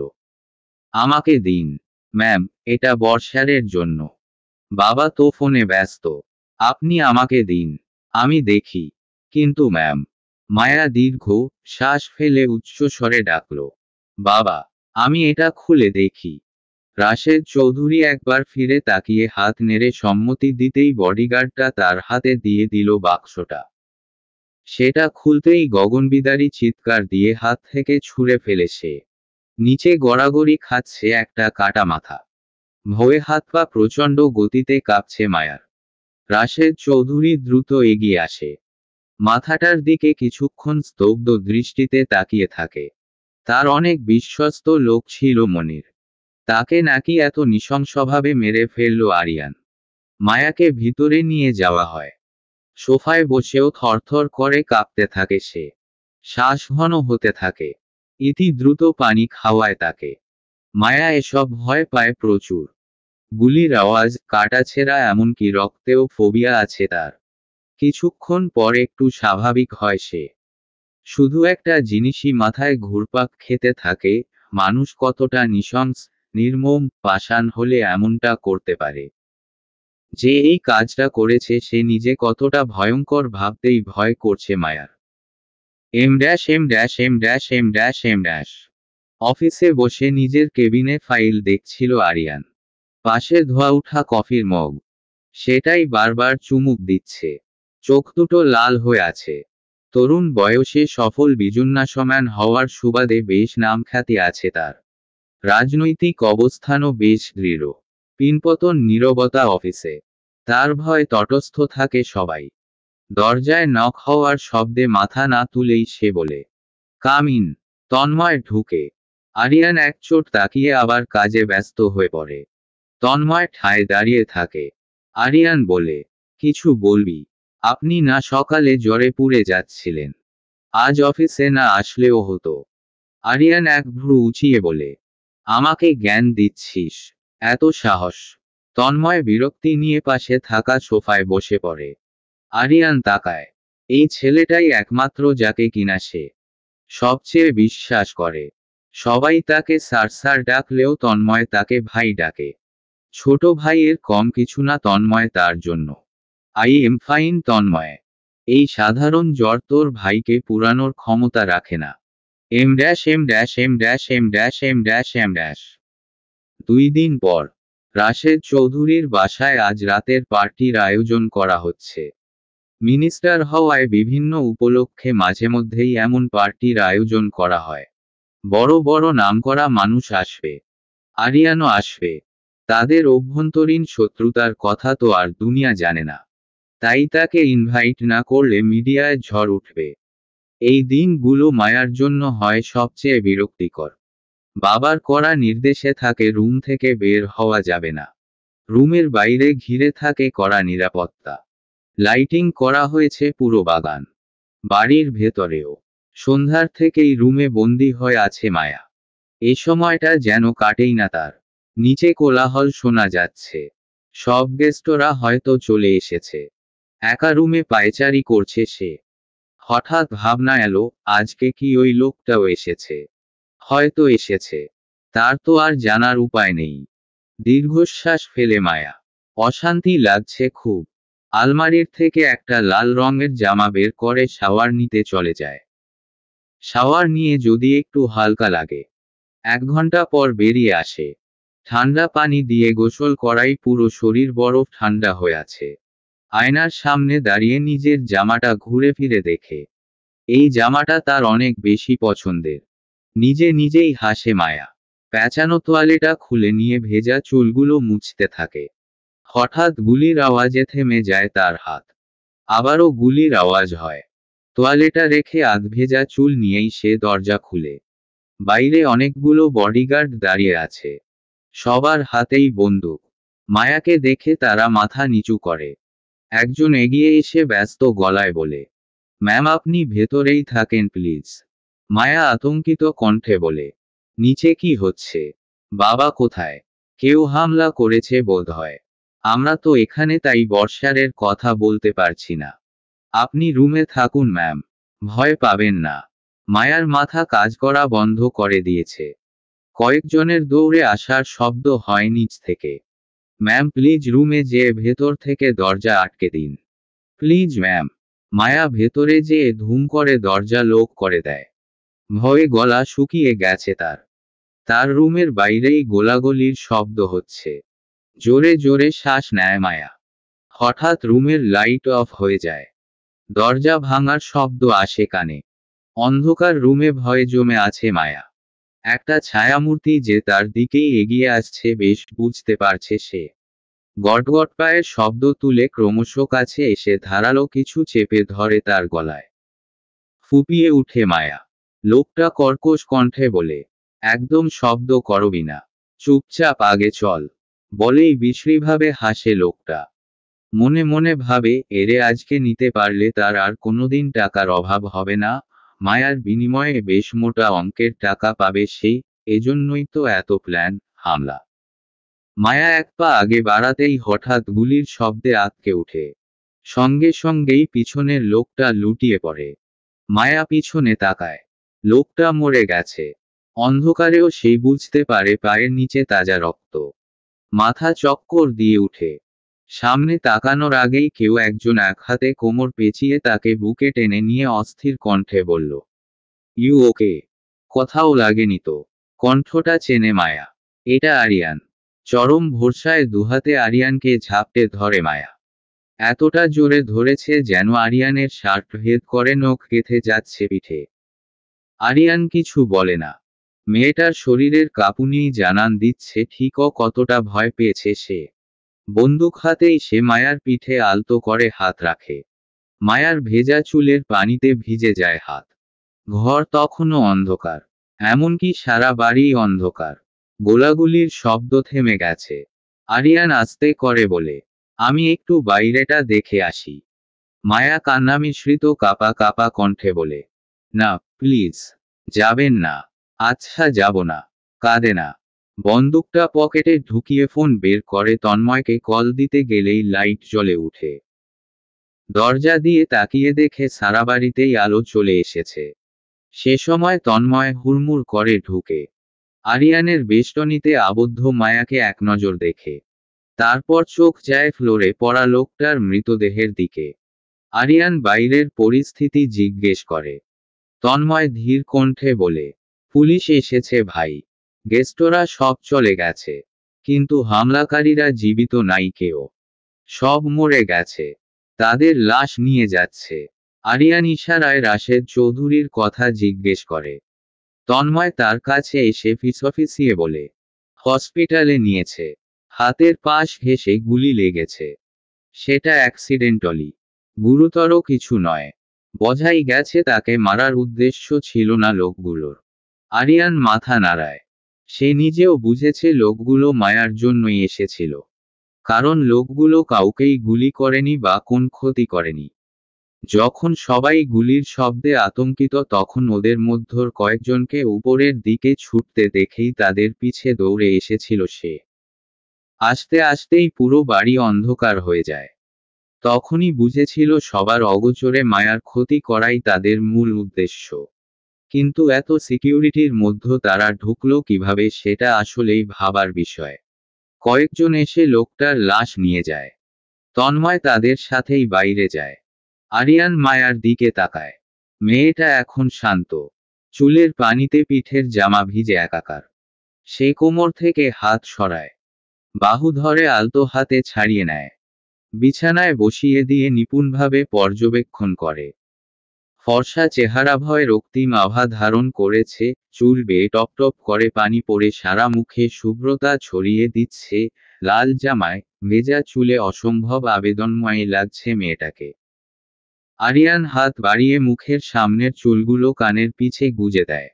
S1: আমাকে দিন। ম্যাম, এটা বর্ষারের জন্য। বাবা তো ফোনে ব্যস্ত। আপনি আমাকে দিন। আমি দেখি। কিন্তু ম্যাম। মায়া দীর্ঘ শ্বাস ফেলে উচ্চস্বরে ডাকল, বাবা, আমি এটা খুলে দেখি। রাশেদ চৌধুরী একবার ফিরে তাকিয়ে হাত নেড়ে সম্মতি দিতেই বডিগার্ডটা তার হাতে দিয়ে দিল বাক্সটা। সেটা খুলতেই গগনবিদারী চিৎকার দিয়ে হাত থেকে ছুঁড়ে ফেলে সে। নিচে গড়াগড়ি খাচ্ছে একটা কাটা মাথা। ভয়ে হাত পা প্রচণ্ড গতিতে কাঁপছে মায়ার। রাশেদ চৌধুরী দ্রুত এগিয়ে আসে। মাথাটার দিকে কিছুক্ষণ স্তব্ধ দৃষ্টিতে তাকিয়ে থাকে। তার অনেক বিশ্বস্ত লোক ছিল মনির। তাকে নাকি এত নৃশংসভাবে মেরে ফেলল আরিয়ান। মায়াকে ভিতরে নিয়ে যাওয়া হয়। সোফায় বসেও থরথর করে কাঁপতে থাকে সে। শ্বাস ঘন হতে থাকে। ইতি দ্রুত পানি খাওয়ায় তাকে। মায়া এসব ভয় পায় প্রচুর। গুলির আওয়াজ, কাটাছেঁড়া, এমনকি রক্তেও ফোবিয়া আছে তার। কিছুক্ষণ পর একটু স্বাভাবিক হয় সে। শুধু একটা জিনিসই মাথায় ঘুরপাক খেতে থাকে, মানুষ কতটা নৃশংস, নির্মম পাষাণ হলে এমনটা করতে পারে। যে এই কাজটা করেছে সে নিজে কতটা ভয়ঙ্কর ভাবতেই ভয় করছে মায়ার। এম। অফিসে বসে নিজের কেবিনে ফাইল দেখছিল আরিয়ান। পাশে ধোয়া উঠা কফির মগ, সেটাই বারবার চুমুক দিচ্ছে। চোখ দুটো লাল হয়ে আছে। তরুণ বয়সে সফল বিজনেসম্যান হওয়ার সুবাদে বেশ নামখ্যাতি আছে তার। রাজনৈতিক অবস্থানও বেশ দৃঢ়। পিনপতন নীরবতা অফিসে। তার ভয় তটস্থ থাকে সবাই। দরজায় নক হওয়ার শব্দে মাথা না তুলেই সে বলে, কাম ইন। তন্ময় ঢুকে। আরিয়ান একচোট তাকিয়ে আবার কাজে ব্যস্ত হয়ে পড়ে। তন্ময় ঠায় দাঁড়িয়ে থাকে। আরিয়ান বলে, কিছু বলবি? আপনি না সকালে জ্বরে পুড়ে যাচ্ছিলেন। আজ অফিসে না আসলেও হতো। আরিয়ান এক ভ্রু উঁচিয়ে বলে, আমাকে জ্ঞান দিচ্ছিস? এত সাহস? তন্ময় বিরক্তি নিয়ে পাশে থাকা সোফায় বসে পড়ে। আরিয়ান তাকায়। এই ছেলেটাই একমাত্র যাকে কিনা সে সবচেয়ে বিশ্বাস করে। সবাই তাকে স্যার স্যার ডাকলেও তন্ময় তাকে ভাই ডাকে। ছোট ভাইয়ের কম কিছু না তন্ময় তার জন্য। I am fine Tanmoy. এই সাধারণ জ্বর তোর ভাইকে পুরানোর ক্ষমতা রাখে না। এম। 2 দিন পর রাশেদ চৌধুরীর বাসায় আজ রাতের পার্টির আয়োজন করা হচ্ছে। মিনিস্টার হওয়ায় বিভিন্ন উপলক্ষে মাঝেমধ্যেই এমন পার্টির আয়োজন করা হয়। বড় বড় নামকরা মানুষ আসবে। আরিয়ানও আসবে। তাদের অভ্যন্তরীণ শত্রুতার কথা তো আর দুনিয়া জানে না। তাই তাকে ইনভাইট না করলে মিডিয়ায় ঝড় উঠবে। এই দিনগুলো মায়ার জন্য হয় সবচেয়ে বিরক্তিকর। বাবার কড়া নির্দেশে থাকে রুম থেকে বের হওয়া যাবে না। রুমের বাইরে ঘিরে থাকে কড়া নিরাপত্তা। লাইটিং করা হয়েছে পুরো বাগান। বাড়ির ভেতরেও। সন্ধ্যার থেকেই রুমে বন্দি হয়ে আছে মায়া। এ সময়টা যেন কাটেই না তার। নিচে কোলাহল শোনা যাচ্ছে। সব গেস্টরা হয়তো চলে এসেছে। একা রুমে পায়চারি করছে সে। হঠাৎ ভাবনা এলো, আজকে কি ওই লোকটাও এসেছে? হয়তো এসেছে। তার তো আর জানার উপায় নেই। দীর্ঘশ্বাস ফেলে মায়া। অশান্তি লাগছে খুব। আলমারির থেকে একটা লাল রঙের জামা বের করে শাওয়ার নিতে চলে যায়। শাওয়ার নিয়ে যদি একটু হালকা লাগে। 1 ঘন্টা পর বেরিয়ে আসে। ঠান্ডা পানি দিয়ে গোসল করাই পুরো শরীর বরফ ঠান্ডা হয়ে আছে। আয়নার সামনে দাঁড়িয়ে নিজের জামাটা ঘুরে ফিরে দেখে। এই জামাটা তার অনেক বেশি পছন্দের। নিজে নিজেই হাসে মায়া। প্যাঁচানো তোয়ালেটা খুলে নিয়ে ভেজা চুলগুলো মুছতে থাকে। হঠাৎ গুলির আওয়াজে থেমে যায় তার হাত। আবারও গুলির আওয়াজ হয়। তোয়ালেটা রেখে আধভেজা চুল নিয়েই সে দরজা খুলে। বাইরে অনেকগুলো বডিগার্ড দাঁড়িয়ে আছে। সবার হাতেই বন্দুক। মায়াকে দেখে তারা মাথা নিচু করে। একজন এগিয়ে এসে ব্যস্ত গলায় বলে, ম্যাম আপনি ভেতরেই থাকেন প্লিজ। মায়া আতঙ্কিত কণ্ঠে বলে, নিচে কি হচ্ছে? বাবা কোথায়? কেউ হামলা করেছে বোধহয়। আমরা তো এখানে তাই বর্ষারের কথা বলতে পারছি না। আপনি রুমে থাকুন ম্যাম। ভয় পাবেন না। মায়ার মাথা কাজ করা বন্ধ করে দিয়েছে। কয়েকজনের দৌড়ে আসার শব্দ হয় নিচ থেকে। ম্যাম প্লিজ রুমে যেয়ে ভেতর থেকে দরজা আটকে দিন। Please ma'am. মায়া ভেতরে যেয়ে ধুম করে দরজা লক করে দেয়। ভয়ে গলা শুকিয়ে গেছে তার। তার রুমের বাইরেই গোলাগুলির শব্দ হচ্ছে। জোরে জোরে শ্বাস নেয় মায়া। হঠাৎ রুমের লাইট অফ হয়ে যায়। দরজা ভাঙার শব্দ আসে কানে। অন্ধকার রুমে ভয়ে জমে আছে মায়া। একটা ছায়ামূর্তি যে তার দিকেই এগিয়ে আসছে বেশ বুঝতে পারছে সে। গটগট পায়ের শব্দ তুলে ক্রমশ কাছে এসে ধারালো কিছু চেপে ধরে তার গলায়। ফুপিয়ে উঠে মায়া। লোকটা কর্কশ কণ্ঠে বলে, একদম শব্দ করবি না। চুপচাপ আগে চল। বলেই বিশ্রীভাবে হাসে লোকটা। মনে মনে ভাবে এরে আজকে নিতে পারলে তার আর কোনোদিন টাকার অভাব হবে না। মায়ার বিনিময়ে বেশ মোটা অঙ্কের টাকা পাবে সে। এজন্যই তো এত প্ল্যান, হামলা। মায়া এক পা আগে বাড়াতেই হঠাৎ গুলির শব্দে আঁতকে উঠে। সঙ্গে সঙ্গেই পিছনের লোকটা লুটিয়ে পড়ে। মায়া পিছনে তাকায়। লোকটা মরে গেছে। অন্ধকারেও সেই বুঝতে পারে পায়ের নিচে তাজা রক্ত। মাথা চক্কর দিয়ে উঠে সামনে তাকানোর আগেই কেউ একজন এক হাতে কোমর পেঁচিয়ে তাকে বুকে টেনে নিয়ে অস্থির কণ্ঠে বলল, ইউ ওকে? কোথাও লাগেনি তো? কণ্ঠটা চেনে মায়া। এটা আরিয়ান। চরম ভরসায় দুহাতে আরিয়ানকে ঝাপটে ধরে মায়া। এতটা জোরে ধরেছে যেন আরিয়ানের শার্ট ভেদ করে নখ গেঁথে যাচ্ছে পিঠে। আরিয়ান কিছু বলে না। মেয়েটার শরীরের কাঁপুনি জানান দিচ্ছে ঠিক কতটা ভয় পেয়েছে সে। বন্দুক হাতেই সে মায়ার পিঠে আলতো করে হাত রাখে। মায়ার ভেজা চুলের পানিতে ভিজে যায় হাত। ঘর তখনও অন্ধকার। এমনকি সারা বাড়ি অন্ধকার। গোলাগুলির শব্দ থেমে গেছে। আরিয়ান আস্তে করে বলে, আমি একটু বাইরেটা দেখে আসি। মায়া কান্না মিশ্রিত কাপা কাপা কণ্ঠে বলে, না প্লিজ, যাবেন না। আচ্ছা যাব না। কাঁদে না। বন্দুকটা পকেটে ঢুকিয়ে ফোন বের করে তন্ময়কে কল দিতে গেলেই লাইট জ্বলে উঠে। দরজা দিয়ে তাকিয়ে দেখে সারা বাড়িতেই আলো চলে এসেছে। সে সময় তন্ময় হুড়মুড় করে ঢুকে আরিয়ানের বেষ্টনীতে আবদ্ধ মায়াকে এক নজর দেখে। তারপর চোখ যায় ফ্লোরে পড়া লোকটার মৃতদেহের দিকে। আরিয়ান বাইরের পরিস্থিতি জিজ্ঞেস করে। তন্ময় ধীর কণ্ঠে বলে, পুলিশ এসেছে ভাই। গেস্টরা সব চলে গেছে। কিন্তু হামলাকারীরা জীবিত নাই কেউ। সব মরে গেছে। তাদের লাশ নিয়ে যাচ্ছে। আরিয়ান ইশারায় রাশেদ চৌধুরীর কথা জিজ্ঞেস করে। তন্ময় তার কাছে এসে ফিসফিসিয়ে বলে, হসপিটালে নিয়েছে। হাতের পাশ ঘেঁষে গুলি লেগেছে। সেটা অ্যাক্সিডেন্টালি। গুরুতর কিছু নয়। বোঝাই গেছে তাকে মারার উদ্দেশ্য ছিল না লোকগুলোর। আরিয়ান মাথা নাড়ায়। সে নিজেও বুঝেছে লোকগুলো মায়ার জন্যই এসেছিল। কারণ লোকগুলো কাউকেই গুলি করেনি বা কোন ক্ষতি করেনি। যখন সবাই গুলির শব্দে আতঙ্কিত তখন ওদের মধ্যর কয়েকজনকে উপরের দিকে ছুটতে দেখেই তাদের পিছে দৌড়ে এসেছিল সে। আস্তে আস্তেই পুরো বাড়ি অন্ধকার হয়ে যায়। তখনই বুঝেছিল সবার অগোচরে মায়ার ক্ষতি করাই তাদের মূল উদ্দেশ্য। কিন্তু এত সিকিউরিটির মধ্যে তারা ঢুকলো কিভাবে সেটা আসলেই ভাবার বিষয়। কয়েকজন এসে লোকটার লাশ নিয়ে যায়। তন্ময় তাদের সাথেই বাইরে যায়। আরিয়ান মায়ার দিকে তাকায়। মেয়েটা এখন শান্ত। চুলের পানিতে পিঠের জামা ভিজে একাকার। সে কোমর থেকে হাত সরায়। বাহু ধরে আলতো হাতে ছাড়িয়ে নেয়। বিছানায় বসিয়ে দিয়ে নিপুণভাবে পর্যবেক্ষণ করে। ফর্সা চেহারা ভয় রক্তিম আভা ধারণ করেছে, চুল বেয়ে টপ টপ করে পানি পড়ে সারা মুখে শুভ্রতা ছড়িয়ে দিচ্ছে, লাল জামায়, ভেজা চুলে অসম্ভব আবেদনময় লাগছে মেয়েটাকে। আরিয়ান হাত বাড়িয়ে মুখের সামনের চুলগুলো কানের পিছে গুজে দেয়।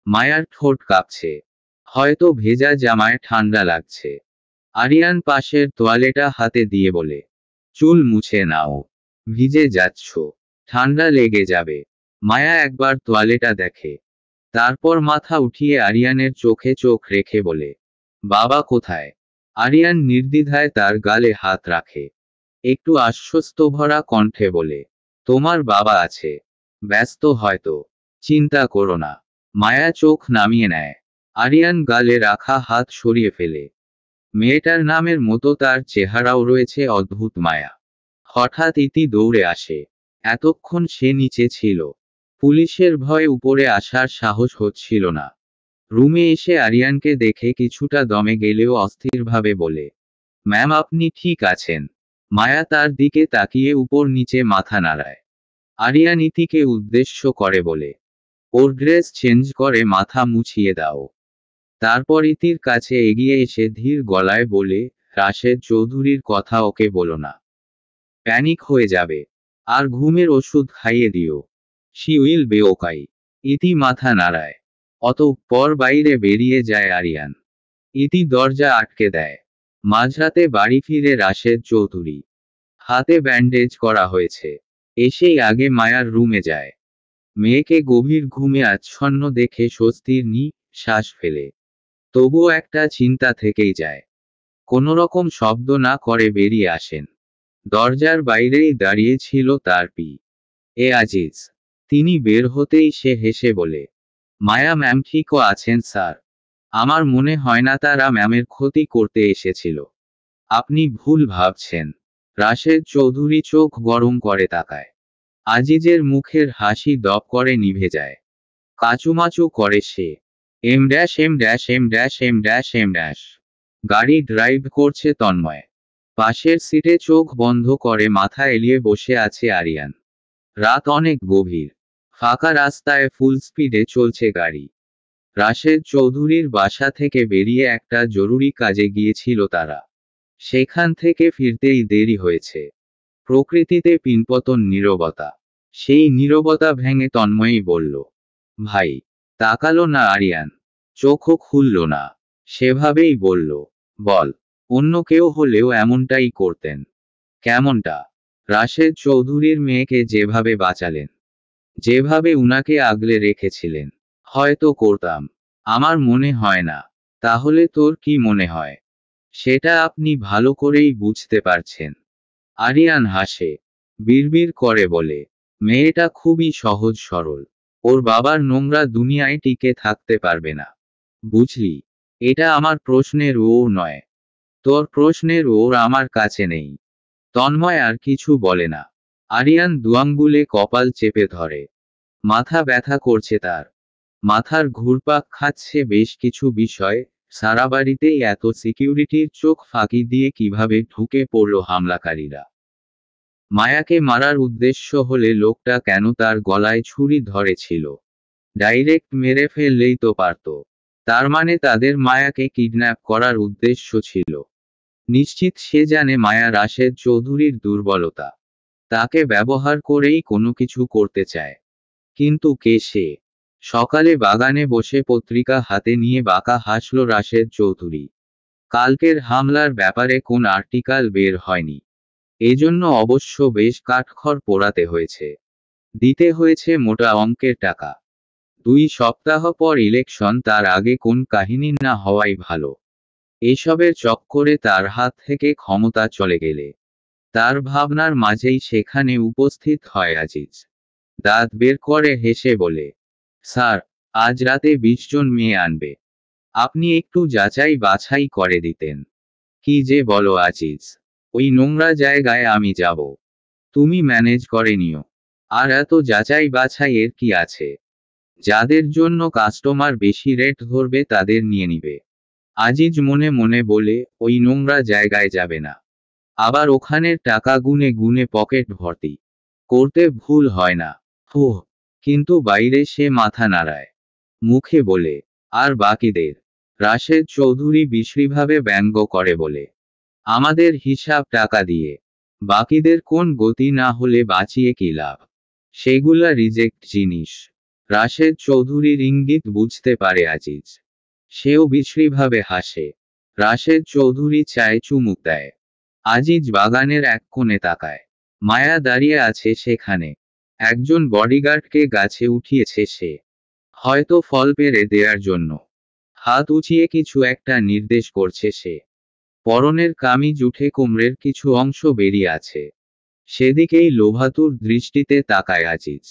S1: মায়ার ঠোঁট কাঁপছে। হয়তো ভেজা জামায় ঠান্ডা লাগছে। আরিয়ান পাশের তোয়ালেটা হাতে দিয়ে বলে, চুল মুছে নাও। ভিজে যাচ্ছ। ঠান্ডা লেগে যাবে। মায়া একবার তোয়ালেটা দেখে। তারপর মাথা উঠিয়ে আরিয়ানের চোখে চোখ রেখে বলে, বাবা কোথায়? আরিয়ান নির্দ্বিধায় তার গালে হাত রাখে। একটু আশ্বস্ত ভরা কণ্ঠে বলে, তোমার বাবা আছে। ব্যস্ত হয়তো। চিন্তা করো না। মায়া চোখ নামিয়ে নেয়। আরিয়ান গালে রাখা হাত সরিয়ে ফেলে। মেয়েটার নামের মতো তার চেহারাও রয়েছে অদ্ভুত মায়া। হঠাৎ ইতি দৌড়ে আসে। এতক্ষণ সে নিচে ছিল। পুলিশের ভয়ে উপরে আসার সাহস হচ্ছিল না। রুমে এসে আরিয়ানকে দেখে কিছুটা দমে গেলেও অস্থিরভাবে বলে, ম্যাম আপনি ঠিক আছেন? মায়া তার দিকে তাকিয়ে উপর নিচে মাথা নাড়ায়। আরিয়ান ইতিকে উদ্দেশ্য করে বলে, ওর ড্রেস চেঞ্জ করে মাথা মুছিয়ে দাও। তারপর ইতির কাছে এগিয়ে এসে ধীর গলায় বলে, রাশেদ চৌধুরীর কথা ওকে বলো না। প্যানিক হয়ে যাবে। আর ঘুমের ওষুধ খাইয়ে দিও। She will be ওকাই। ইতি মাথা নাড়ায়। অতঃপর বাইরে বেরিয়ে যায় আরিয়ান। ইতি দরজা আটকে দেয়। মাঝরাতে বাড়ি ফিরে রাশেদ চৌধুরী। হাতে ব্যান্ডেজ করা হয়েছে। এসেই আগে মায়ার রুমে যায়। মেয়েকে গভীর ঘুমে আচ্ছন্ন দেখে স্বস্তির শ্বাস ফেলে। তবুও একটা চিন্তা থেকেই যায়। কোনোরকম শব্দ না করে বেরিয়ে আসেন। দরজার বাইরেই দাঁড়িয়ে ছিল তার পি এ আজিজ। তিনি বের হতেই সে হেসে বলে, মায়া ম্যাম ঠিকও আছেন স্যার। আমার মনে হয় না তারা ম্যামের ক্ষতি করতে এসেছিল। আপনি ভুল ভাবছেন। রাশেদ চৌধুরী চোখ গরম করে তাকায়। আজিজের মুখের হাসি দপ করে নিভে যায়। কাচুমাচু করে সে। Em dash em dash em dash em dash em dash. গাড়ি ড্রাইভ করছে তন্ময়। পাশের সিটে চোখ বন্ধ করে মাথা এলিয়ে বসে আছে আরিয়ান। রাত অনেক গভীর। ফাঁকা রাস্তায় ফুল স্পিডে চলছে গাড়ি। রাশেদ চৌধুরীর বাসা থেকে বেরিয়ে একটা জরুরি কাজে গিয়েছিল তারা। সেখান থেকে ফিরতেই দেরি হয়েছে। প্রকৃতিতে পিনপতন নীরবতা। সেই নীরবতা ভেঙে তন্ময়ই বলল, ভাই। তাকালো না আরিয়ান। চোখও খুলল না। সেভাবেই বলল, বল। অন্য কেউ হলেও এমনটাই করতেন। কেমনটা? রাশেদ চৌধুরীর মেয়েকে যেভাবে বাঁচালেন, যেভাবে উনাকে আগলে রেখেছিলেন, হয়তো করতাম। আমার মনে হয় না। তাহলে তোর কি মনে হয়? সেটা আপনি ভালো করেই বুঝতে পারছেন। আরিয়ান হাসে। বিড়বিড় করে বলে, মেয়েটা খুবই সহজ সরল। ওর বাবার নোংরা দুনিয়ায় টিকে থাকতে পারবে না। বুঝলি? এটা আমার প্রশ্নের ও নয়। তোর প্রশ্নের ওর আমার কাছে নেই। তন্ময় আর কিছু বলে না। আরিয়ান দুয়াঙ্গুলে কপাল চেপে ধরে। মাথা ব্যথা করছে তার। মাথার ঘুরপাক খাচ্ছে বেশ কিছু বিষয়। সারা বাড়িতেই এত সিকিউরিটির চোখ ফাঁকি দিয়ে কিভাবে ঢুকে পড়ল হামলাকারীরা? মায়াকে মারার উদ্দেশ্য হলে লোকটা কেন তার গলায় ছুরি ধরেছিল? ডাইরেক্ট মেরে ফেললেই তো পারত। তার মানে তাদের মায়াকে কিডন্যাপ করার উদ্দেশ্য ছিল। নিশ্চিত সে জানে মায়া রাশেদ চৌধুরীর দুর্বলতা। তাকে ব্যবহার করেই কোনো কিছু করতে চায়। কিন্তু কে সে? সকালে বাগানে বসে পত্রিকা হাতে নিয়ে বাঁকা হাসল রাশেদ চৌধুরী। কালকের হামলার ব্যাপারে কোন আর্টিকেল বের হয়নি। এজন্য অবশ্য বেশ কাঠখড় পোড়াতে হয়েছে। দিতে হয়েছে মোটা অঙ্কের টাকা। 2 সপ্তাহ পর ইলেকশন, তার আগে কোন কাহিনী না হওয়াই ভালো। এসবের চক্করে তার হাত থেকে ক্ষমতা চলে গেলে। তার ভাবনার মাঝেই সেখানে উপস্থিত হয় আজিজ। দাঁত বের করে হেসে বলে, স্যার, আজ রাতে 20 জন মেয়ে আনবে। আপনি একটু যাচাই বাছাই করে দিতেন। কি যে বলো আজিজ। ওই নোংরা জায়গায় আমি যাব। তুমি ম্যানেজ করে নিও। আর এত যাচাই বাছাইয়ের কি আছে? যাদের জন্য কাস্টমার বেশি রেট ধরবে তাদের নিয়ে নিবে। আজিজ মনে মনে বলে, ওই নোংরা জায়গায় যাবে না। আবার ওখানের টাকা গুনে গুনে পকেট ভর্তি করতে ভুল হয় না। হুহ। কিন্তু বাইরে সে মাথা নাড়ায়। মুখে বলে, আর বাকিদের? রাশেদ চৌধুরী বিশ্রীভাবে ব্যঙ্গ করে বলে, আমাদের হিসাব টাকা দিয়ে। বাকিদের কোন গতি না হলে বাঁচিয়ে কি লাভ? সেগুলা রিজেক্ট জিনিস। রাশেদ চৌধুরীর ইঙ্গিত বুঝতে পারে আজিজ। সেও বিশ্রীভাবে হাসে। রাশেদ চৌধুরী চায়ে চুমুক দেয়। আজিজ বাগানের এক কোণে তাকায়। মায়া দাঁড়িয়ে আছে সেখানে। একজন বডিগার্ডকে গাছে উঠিয়েছে সে। হয়তো ফল পেড়ে দেওয়ার জন্য। হাত উঁচিয়ে কিছু একটা নির্দেশ করছে সে। পরনের কামিজ উঠে কোমরের কিছু অংশ বেরিয়ে আছে। সেদিকেই লোভাতুর দৃষ্টিতে তাকায় আজিজ।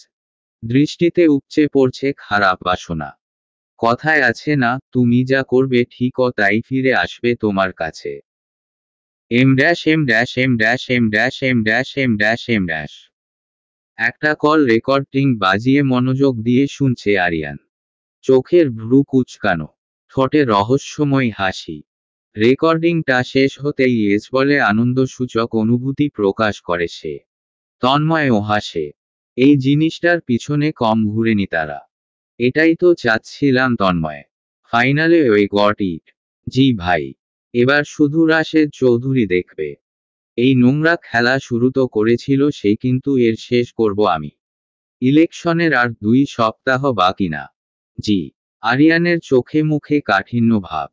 S1: দৃষ্টিতে উপচে পড়ছে খারাপ বাসনা। কথায় আছে না, তুমি যা করবে ঠিক তাই ফিরে আসবে তোমার কাছে। Em dash em dash em dash em dash em dash em dash em dash. একটা কল রেকর্ডিং বাজিয়ে মনোযোগ দিয়ে শুনছে আরিয়ান। চোখের ভ্রু কুঁচকানো। ঠোঁটে রহস্যময় হাসি। রেকর্ডিংটা শেষ হতেই এস বলে আনন্দসূচক অনুভূতি প্রকাশ করে সে। তন্ময়ও হাসে। এই জিনিসটার পিছনে কম ঘুরেনি তারা। এটাই তো চাচ্ছিলাম তন্ময়। ফাইনালে ওই গট ইট। জি ভাই। এবার শুধু রাশেদ চৌধুরী দেখবে। এই নোংরা খেলা শুরু তো করেছিল সে, কিন্তু এর শেষ করব আমি। ইলেকশনের আর 2 সপ্তাহ বাকি না। জি। আরিয়ানের চোখে মুখে কাঠিন্য ভাব।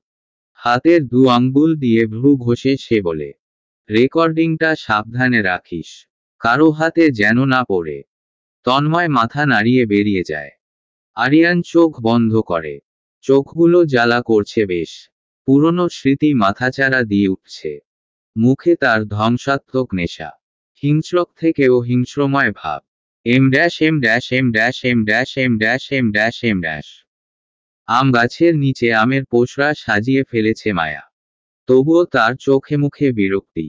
S1: হাতের 2 আঙ্গুল দিয়ে ভ্রু ঘষে সে বলে, রেকর্ডিংটা সাবধানে রাখিস। কারো হাতে যেন না পড়ে। তন্ময় মাথা নাড়িয়ে বেরিয়ে যায়। আরিয়ান চোখ বন্ধ করে। চোখগুলো জ্বালা করছে বেশ। পুরনো স্মৃতি মাথাচাড়া দিয়ে উঠছে। মুখে তার ধ্বংসাত্মক নেশা। হিংস্রক থেকেও হিংস্রময় ভাব। Em dash em dash em dash em dash em dash em dash em dash. আম গাছের নিচে আমের পোশরা সাজিয়ে ফেলেছে মায়া। তবুও তার চোখে মুখে বিরক্তি।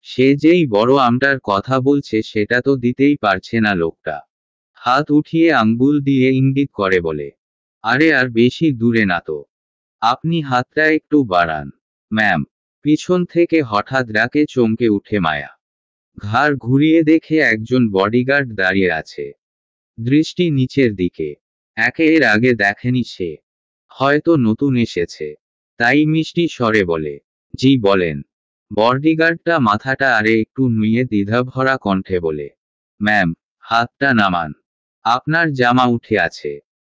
S1: সে যেই বড় আমটার কথা বলছে সেটা তো দিতেই পারছে না লোকটা। হাত উঠিয়ে আঙ্গুল দিয়ে ইঙ্গিত করে বলে, আরে আর বেশি দূরে না তো, আপনি হাতটা একটু বাড়ান। ম্যাম, পিছন থেকে হঠাৎ ডাকে চমকে উঠে মায়া। ঘাড় ঘুরিয়ে দেখে একজন বডিগার্ড দাঁড়িয়ে আছে, দৃষ্টি নিচের দিকে। এর আগে দেখেনি সে, হয়তো নতুন এসেছে, তাই মিষ্টি স্বরে বলে, জি বলেন। বডিগার্ডটা মাথাটা আরে একটু নুয়ে দ্বিধাভরা কণ্ঠে বলে, ম্যাম, হাতটা নামান, আপনার জামা উঠে আছে।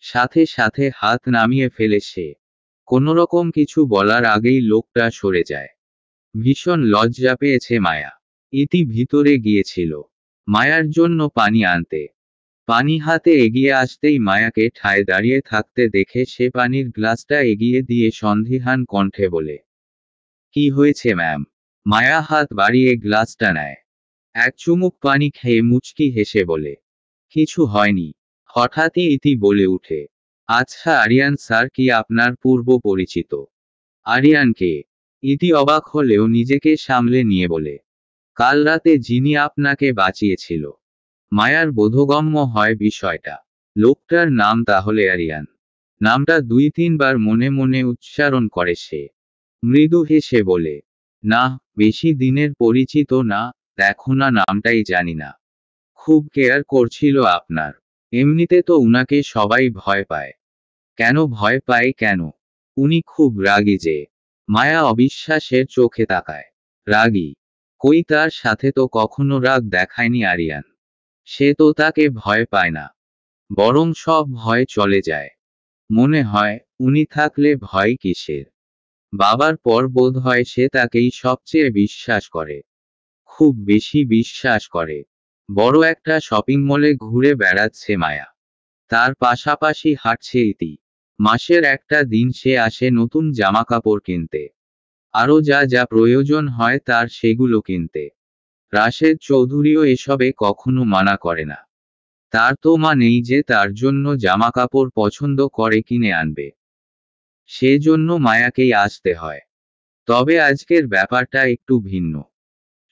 S1: সাথে সাথে হাত নামিয়ে ফেলে সে। কোনোরকম কিছু বলার আগেই লোকটা সরে যায়। ভীষণ লজ্জা পেয়েছে মায়া। ইতি ভিতরে গিয়েছিল মায়ার জন্য পানি আনতে। পানি হাতে এগিয়ে আসতেই মায়াকে ঠায় দাঁড়িয়ে থাকতে দেখে সে পানির গ্লাসটা এগিয়ে দিয়ে সন্দিহান কণ্ঠে বলে, কি হয়েছে ম্যাম? মায়া হাত বাড়িয়ে গ্লাসটা নেয়। এক চুমুক পানি খেয়ে মুচকি হেসে বলে, কিছু হয়নি। হঠাৎই ইতি বলে উঠে, আচ্ছা আরিয়ান স্যার কি আপনার পূর্ব পরিচিত? আরিয়ানকে? ইতি অবাক হলেও নিজেকে সামলে নিয়ে বলে, কাল রাতে যিনি আপনাকে বাঁচিয়েছিল। মায়ার বোধগম্য হয় বিষয়টা। লোকটার নাম তাহলে আরিয়ান। নামটা 2-3 বার মনে মনে উচ্চারণ করে সে। মৃদু হেসে বলে, না, বেশি দিনের পরিচিত না, দেখো না নামটাই জানি না। খুব কেয়ার করছিল আপনার। এমনিতে তো উনাকে সবাই ভয় পায়। কেন ভয় পায় কেন? উনি খুব রাগী যে। মায়া অবিশ্বাসের চোখে তাকায়। রাগী? কই, তার সাথে তো কখনো রাগ দেখায়নি আরিয়ান। সে তো তাকে ভয় পায় না, বরং সব ভয় চলে যায়। মনে হয় উনি থাকলে ভয় কিসের? বাবার পর বোধ হয় সে তাকেই সবচেয়ে বিশ্বাস করে। খুব বেশি বিশ্বাস করে। বড় একটা শপিং মলে ঘুরে বেড়াচ্ছে মায়া। তার পাশাপাশি হাঁটছে ইতি। মাসের একটা দিন সে আসে নতুন জামাকাপড় কিনতে। আরও যা যা প্রয়োজন হয় তার সেগুলো কিনতে। রাশেদ চৌধুরীও এসবে কখনো মানা করে না। তার তো মা নেই যে তার জন্য জামাকাপড় পছন্দ করে কিনে আনবে। সেজন্য মায়াকেই আসতে হয়। তবে আজকের ব্যাপারটা একটু ভিন্ন।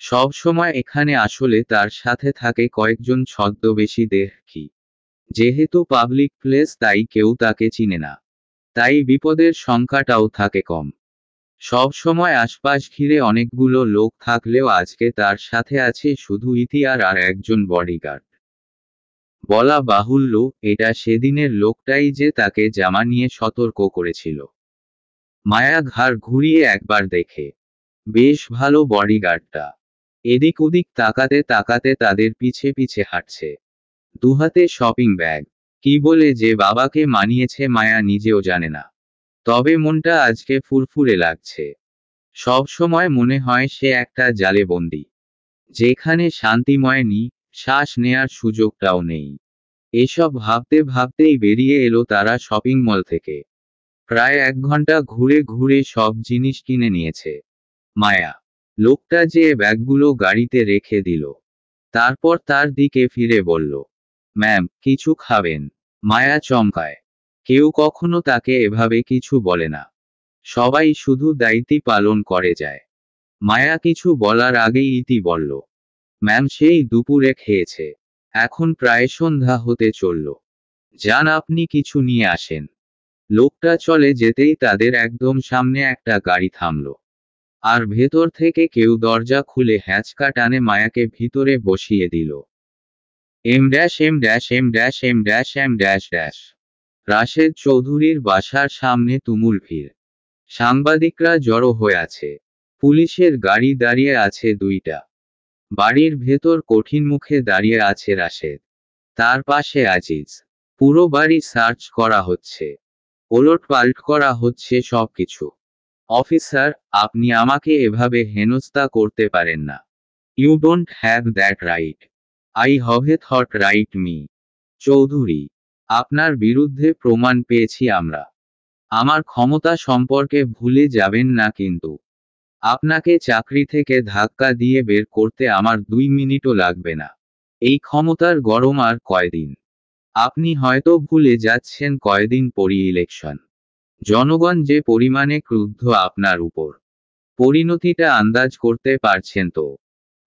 S1: সব সময় এখানে আসলে তার সাথে থাকে কয়েকজন ছদ্মবেশী দেখি। যেহেতু পাবলিক প্লেস তাই কেউ তাকে চিনে না। তাই বিপদের সংখ্যাটাও থাকে কম। সব সময় আশপাশ ঘিরে অনেকগুলো লোক থাকলেও আজকে তার সাথে আছে শুধু ইতি আর একজন বডিগার্ড। বলা বাহুল্য, এটা সেদিনের লোকটাই যে তাকে জামা নিয়ে সতর্ক করেছিল। মায়া ঘাড় ঘুরিয়ে একবার দেখে, বেশ ভালো বডিগার্ডটা। এদিক ওদিক তাকাতে তাকাতে তাদের পিছে পিছে হাঁটছে, দুহাতে শপিং ব্যাগ। কি বলে যে বাবাকে মানিয়েছে মায়া নিজেও জানে না। তবে মনটা আজকে ফুরফুরে লাগছে। সব সময় মনে হয় সে একটা জালে বন্দি, যেখানে শান্তিময় শ্বাস নেয়ার সুযোগটাও নেই। এসব ভাবতে ভাবতেই বেরিয়ে এলো তারা শপিং মল থেকে। প্রায় 1 ঘন্টা ঘুরে ঘুরে সব জিনিস কিনে নিয়েছে মায়া। লোকটা যে ব্যাগগুলো গাড়িতে রেখে দিল, তারপর তার দিকে ফিরে বলল, ম্যাম, কিছু খাবেন? মায়া চমকায়। কেউ কখনো তাকে এভাবে কিছু বলে না। সবাই শুধু দায়িত্ব পালন করে যায়। মায়া কিছু বলার আগেই ইতি বলল, ম্যাম সেই দুপুরে খেয়েছে। এখন প্রায় সন্ধ্যা হতে চলল। যান আপনি কিছু নিয়ে আসেন। লোকটা চলে যেতেই তাদের একদম সামনে একটা গাড়ি থামল। আর ভেতর থেকে কেউ দরজা খুলে হ্যাঁচকা টানে মায়াকে ভিতরে বসিয়ে দিল। M-M-M-M-M-M-। রাশেদ চৌধুরীর বাসার সামনে তুমুল ভিড়। সাংবাদিকরা জড়ো হয়ে আছে। পুলিশের গাড়ি দাঁড়িয়ে আছে 2টা। বাড়ির ভেতর কঠিন মুখে দাঁড়িয়ে আছে রাশেদ। তার পাশে আজিজ। পুরো বাড়ি সার্চ করা হচ্ছে। ওলটপালট করা হচ্ছে সবকিছু। অফিসার, আপনি আমাকে এভাবে হেনস্থা করতে পারেন না। You don't have that right. I have a thought right Mr. Chowdhury, আপনার বিরুদ্ধে প্রমাণ পেয়েছি আমরা। আমার ক্ষমতা সম্পর্কে ভুলে যাবেন না কিন্তু। আপনাকে চাকরি থেকে ধাক্কা দিয়ে বের করতে আমার 2 মিনিটও লাগবে না। এই ক্ষমতার গরম আর কয়দিন? আপনি হয়তো ভুলে যাচ্ছেন কয়দিন পরই ইলেকশন। জনগণ যে পরিমাণে ক্রুদ্ধ আপনার উপর, পরিণতিটা আন্দাজ করতে পারছেন তো?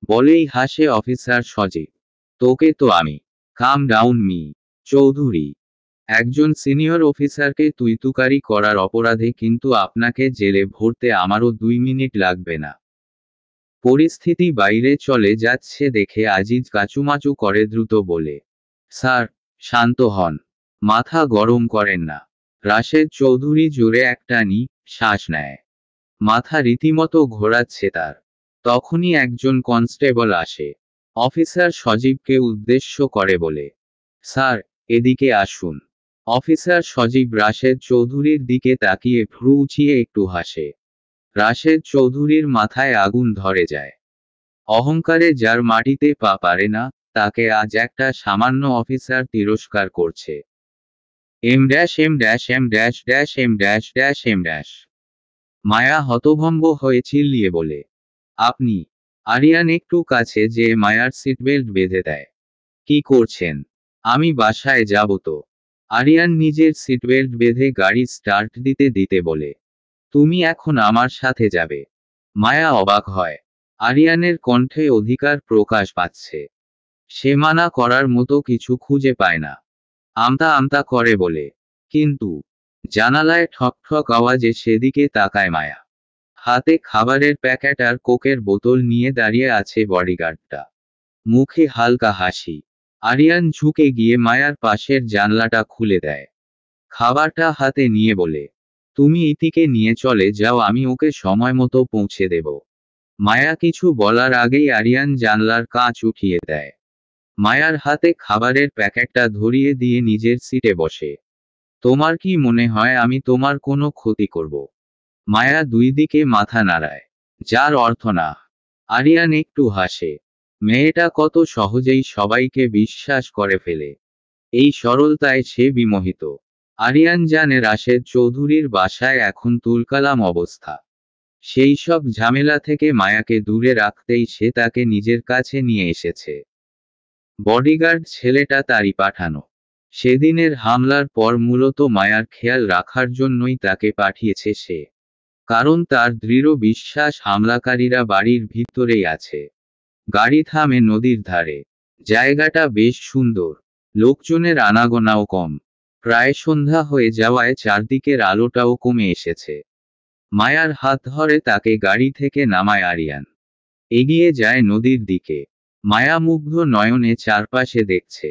S1: বলেই হাসে অফিসার সজীব। তোকে তো আমি। কাম ডাউন মি চৌধুরী। একজন সিনিয়র অফিসারকে তুইতুকারি করার অপরাধে কিন্তু আপনাকে জেলে ভরতে আমারও 2 মিনিট লাগবে না। পরিস্থিতি বাইরে চলে যাচ্ছে দেখে আজিজ কাচুমাচু করে দ্রুত বলে, স্যার, শান্ত হন। মাথা গরম করেন না। রাশেদ চৌধুরী জোরে একটা শ্বাস নেয়। মাথা রীতিমতো ঘোরাচ্ছে তার। তখনই একজন কনস্টেবল আসে। অফিসার সজীবকে উদ্দেশ্য করে বলে, স্যার, এদিকে আসুন। অফিসার সজীব রাশেদ চৌধুরীর দিকে তাকিয়ে ভ্রু উঁচিয়ে একটু হাসে। রাশেদ চৌধুরীর মাথায় আগুন ধরে যায়। অহংকারে যার মাটিতে পা পারে না, তাকে আজ একটা সামান্য অফিসার তিরস্কার করছে। Em dash em dash em dash dash em dash dash em dash. Maya হতভম্ব হয়ে চিল্লিয়ে বলে, আপনি? আরিয়ান একটু কাছে যেয়ে মায়ার সিটবেল্ট বেঁধে দেয়। কি করছেন? আমি বাসায় যাব তো। আরিয়ান নিজের সিটবেল্ট বেঁধে গাড়ি স্টার্ট দিতে দিতে বলে, তুমি এখন আমার সাথে যাবে। মায়া অবাক হয়। আরিয়ানের কণ্ঠে অধিকার প্রকাশ পাচ্ছে। সে মানা করার মতো কিছু খুঁজে পায় না। আমতা আমতা করে বলে, কিন্তু জানালায় ঠক ঠক আওয়াজে সেদিকে তাকায় মায়া। হাতে খাবারের প্যাকেট আর কোকের বোতল নিয়ে দাঁড়িয়ে আছে বডিগার্ডটা। মুখে হালকা হাসি। আরিয়ান ঝুঁকে গিয়ে মায়ার পাশের জানলাটা খুলে দেয়। খাবারটা হাতে নিয়ে বলে, তুমি ইতিকে নিয়ে চলে যাও, আমি ওকে সময় মতো পৌঁছে দেব। মায়া কিছু বলার আগেই আরিয়ান জানলার কাঁচ উঠিয়ে দেয়। মায়ার হাতে খাবারের প্যাকেটটা ধরিয়ে দিয়ে নিজের সিটে বসে। তোমার কি মনে হয় আমি তোমার কোনো ক্ষতি করব? মায়া দুই দিকে মাথা নাড়ায়, যার অর্থ না। আরিয়ান একটু হাসে। মেয়েটা কত সহজেই সবাইকে বিশ্বাস করে ফেলে। এই সরলতায় সে বিমোহিত। আরিয়ান জানে রাশেদ চৌধুরীর বাসায় এখন তুলকালাম অবস্থা। সেই সব ঝামেলা থেকে মায়াকে দূরে রাখতেই সে তাকে নিজের কাছে নিয়ে এসেছে। বডিগার্ড ছেলেটা তারই পাঠানো। সেদিনের হামলার পর মূলত মায়ার খেয়াল রাখার জন্যই তাকে পাঠিয়েছে সে। কারণ তার দৃঢ় বিশ্বাস হামলাকারীরা বাড়ির ভিতরেই আছে। গাড়ি থামে নদীর ধারে। জায়গাটা বেশ সুন্দর। লোকজনের আনাগোনাও কম। প্রায় সন্ধ্যা হয়ে যাওয়ায় চারদিকের আলোটাও কমে এসেছে। মায়ার হাত ধরে তাকে গাড়ি থেকে নামায় আরিয়ান। এগিয়ে যায় নদীর দিকে। মায়া মুগ্ধ নয়নে চারপাশে দেখছে।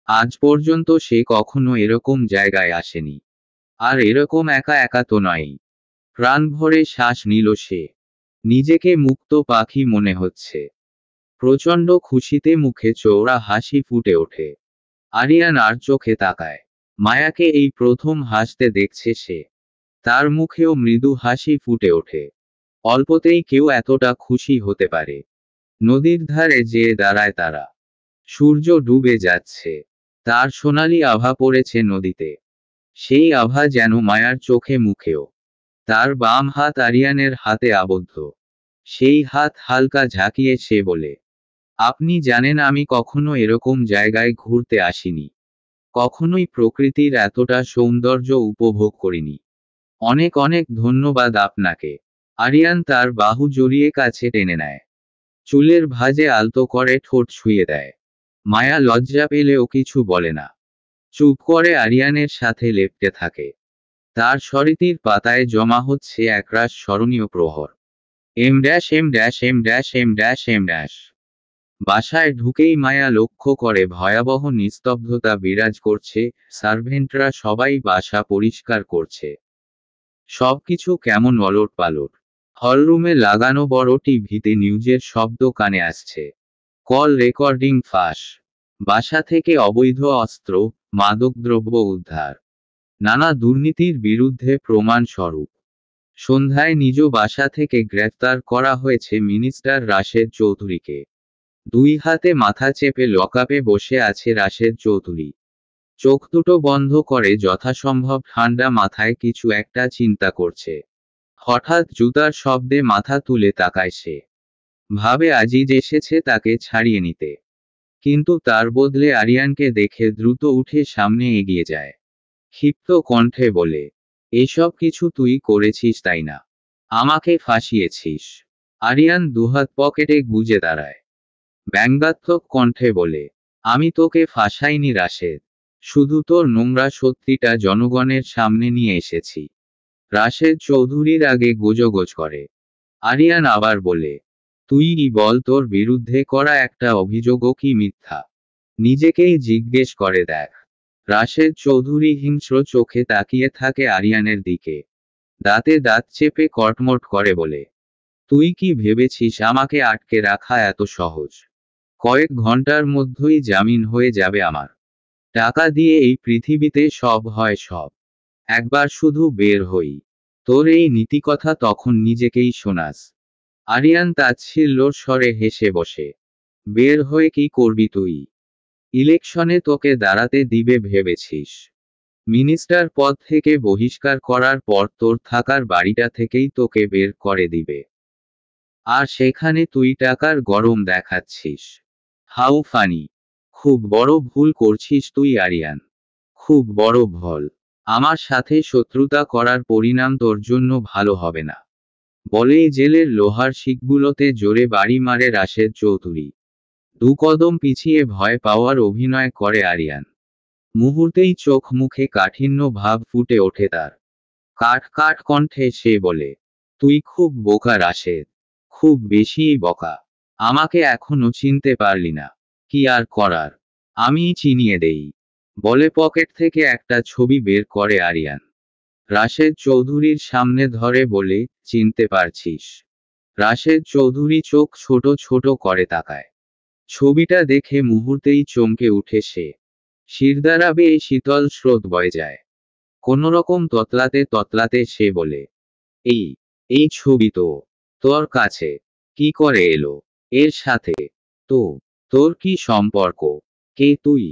S1: আজ পর্যন্ত সে কখনো এরকম জায়গায় আসেনি। আর এরকম একা একা তো নয়। প্রাণ ভরে শ্বাস নিল সে। নিজেকে মুক্ত পাখি মনে হচ্ছে। প্রচণ্ড খুশিতে মুখে চওড়া হাসি ফুটে ওঠে। আরিয়ান আর চোখে তাকায়। মায়াকে এই প্রথম হাসতে দেখছে সে। তার মুখেও মৃদু হাসি ফুটে ওঠে। অল্পতেই কেউ এতটা খুশি হতে পারে। নদীর ধারে যেয়ে দাঁড়ায় তারা। সূর্য ডুবে যাচ্ছে। তার সোনালি আভা পড়েছে নদীতে। সেই আভা যেন মায়ার চোখে মুখেও। তার বাম হাত আরিয়ানের হাতে আবদ্ধ। সেই হাত হালকা ঝাঁকিয়ে সে বলে, আপনি জানেন আমি কখনো এরকম জায়গায় ঘুরতে আসিনি। কখনোই প্রকৃতির এতটা সৌন্দর্য উপভোগ করিনি। অনেক অনেক ধন্যবাদ আপনাকে। আরিয়ান তার বাহু জড়িয়ে কাছে টেনে নেয়। চুলের ভাঁজে আলতো করে ঠোঁট ছুঁয়ে দেয়। মায়া লজ্জা পেলেও কিছু বলে না। চুপ করে আরিয়ানের সাথে লেপ্টে থাকে। তার স্মৃতির পাতায় জমা হচ্ছে একরাশ স্মরণীয় প্রহর। Em dash em dash em dash em dash em dash. বাসায় ঢুকেই মায়া লক্ষ্য করে ভয়াবহ নিস্তব্ধতা বিরাজ করছে। সার্ভেন্টরা সবাই বাসা পরিষ্কার করছে। সবকিছু কেমন ওলটপালট। হলরুমে লাগানো বড় টিভিতে নিউজের শব্দ কানে আসছে। কল রেকর্ডিং ফাঁস। বাসা থেকে অবৈধ অস্ত্র, মাদকদ্রব্য উদ্ধার। নানা দুর্নীতির বিরুদ্ধে প্রমাণ স্বরূপ। সন্ধ্যায় নিজ বাসা থেকে গ্রেফতার করা হয়েছে মিনিস্টার রাশেদ চৌধুরীকে। দুই হাতে মাথা চেপে লকআপে বসে আছে রাশেদ চৌধুরী। চোখ দুটো বন্ধ করে যথাসম্ভব ঠান্ডা মাথায় কিছু একটা চিন্তা করছে। হঠাৎ জুতার শব্দে মাথা তুলে তাকায় সে। ভাবে আজিজ এসেছে তাকে ছাড়িয়ে নিতে। কিন্তু তার বদলে আরিয়ানকে দেখে দ্রুত উঠে সামনে এগিয়ে যায়। ক্ষিপ্ত কণ্ঠে বলে, এসব কিছু তুই করেছিস তাই না? আমাকে ফাঁসিয়েছিস। আরিয়ান দুহাত পকেটে গুজে দাঁড়ায়। ব্যঙ্গাত্মক কণ্ঠে বলে, আমি তোকে ফাঁসাইনি রাশেদ। শুধু তোর নোংরা সত্যিটা জনগণের সামনে নিয়ে এসেছি। রাশেদ চৌধুরীর আগে গোজগোজ করে। আরিয়ান আবার বলে, তুই বল তোর বিরুদ্ধে করা একটা অভিযোগও কি মিথ্যা? নিজেকেই জিজ্ঞেস করে দেখ। রাশেদ চৌধুরী হিংস্র চোখে তাকিয়ে থাকে আরিয়ানের দিকে। দাঁতে দাঁত চেপে কটমট করে বলে, তুই কি ভেবেছিস আমাকে আটকে রাখা এত সহজ? কয়েক ঘন্টার মধ্যেই জামিন হয়ে যাবে আমার। টাকা দিয়ে এই পৃথিবীতে সব হয় সব। একবার শুধু বের হই। তোর এই নীতিকথা তখন নিজেকেই শোনাস। আরিয়ান তাচ্ছিল্যর স্বরে হেসে বসে। বের হয়ে কি করবি তুই? ইলেকশনে তোকে দাঁড়াতে দিবে ভেবেছিস? মিনিস্টার পদ থেকে বহিষ্কার করার পর তোর থাকার বাড়িটা থেকেই তোকে বের করে দিবে। আর সেখানে তুই টাকার গরম দেখাচ্ছিস। How funny. খুব বড় ভুল করছিস তুই আরিয়ান। খুব বড় ভুল। আমার সাথে শত্রুতা করার পরিণাম তোর জন্য ভালো হবে না। বলেই জেলের লোহার শিকগুলোতে জোরে বাড়ি মারে রাশেদ চৌধুরী। দু কদম পিছিয়ে ভয় পাওয়ার অভিনয় করে আরিয়ান। মুহূর্তেই চোখ মুখে কাঠিন্য ভাব ফুটে ওঠে তার। কাঠ কাঠ কণ্ঠে সে বলে, তুই খুব বোকা রাশেদ। খুব বেশিই বোকা। আমাকে এখনো চিনতে পারলি না। কি আর করার, আমিই চিনিয়ে দেই। বলে পকেট থেকে একটা ছবি বের করে আরিয়ান। রাশেদ চৌধুরীর সামনে ধরে বলে, চিনতে পারছিস? রাশেদ চৌধুরী চোখ ছোট ছোট করে তাকায়। ছবিটা দেখে মুহূর্তেই চমকে উঠে সে। শিরদাঁড়া বেয়ে শীতল স্রোত বয়ে যায়। কোনোরকম ততলাতে ততলাতে সে বলে, এই এই ছবি তো তোর কাছে কি করে এলো? এর সাথে তো তোর কি সম্পর্ক? কে তুই?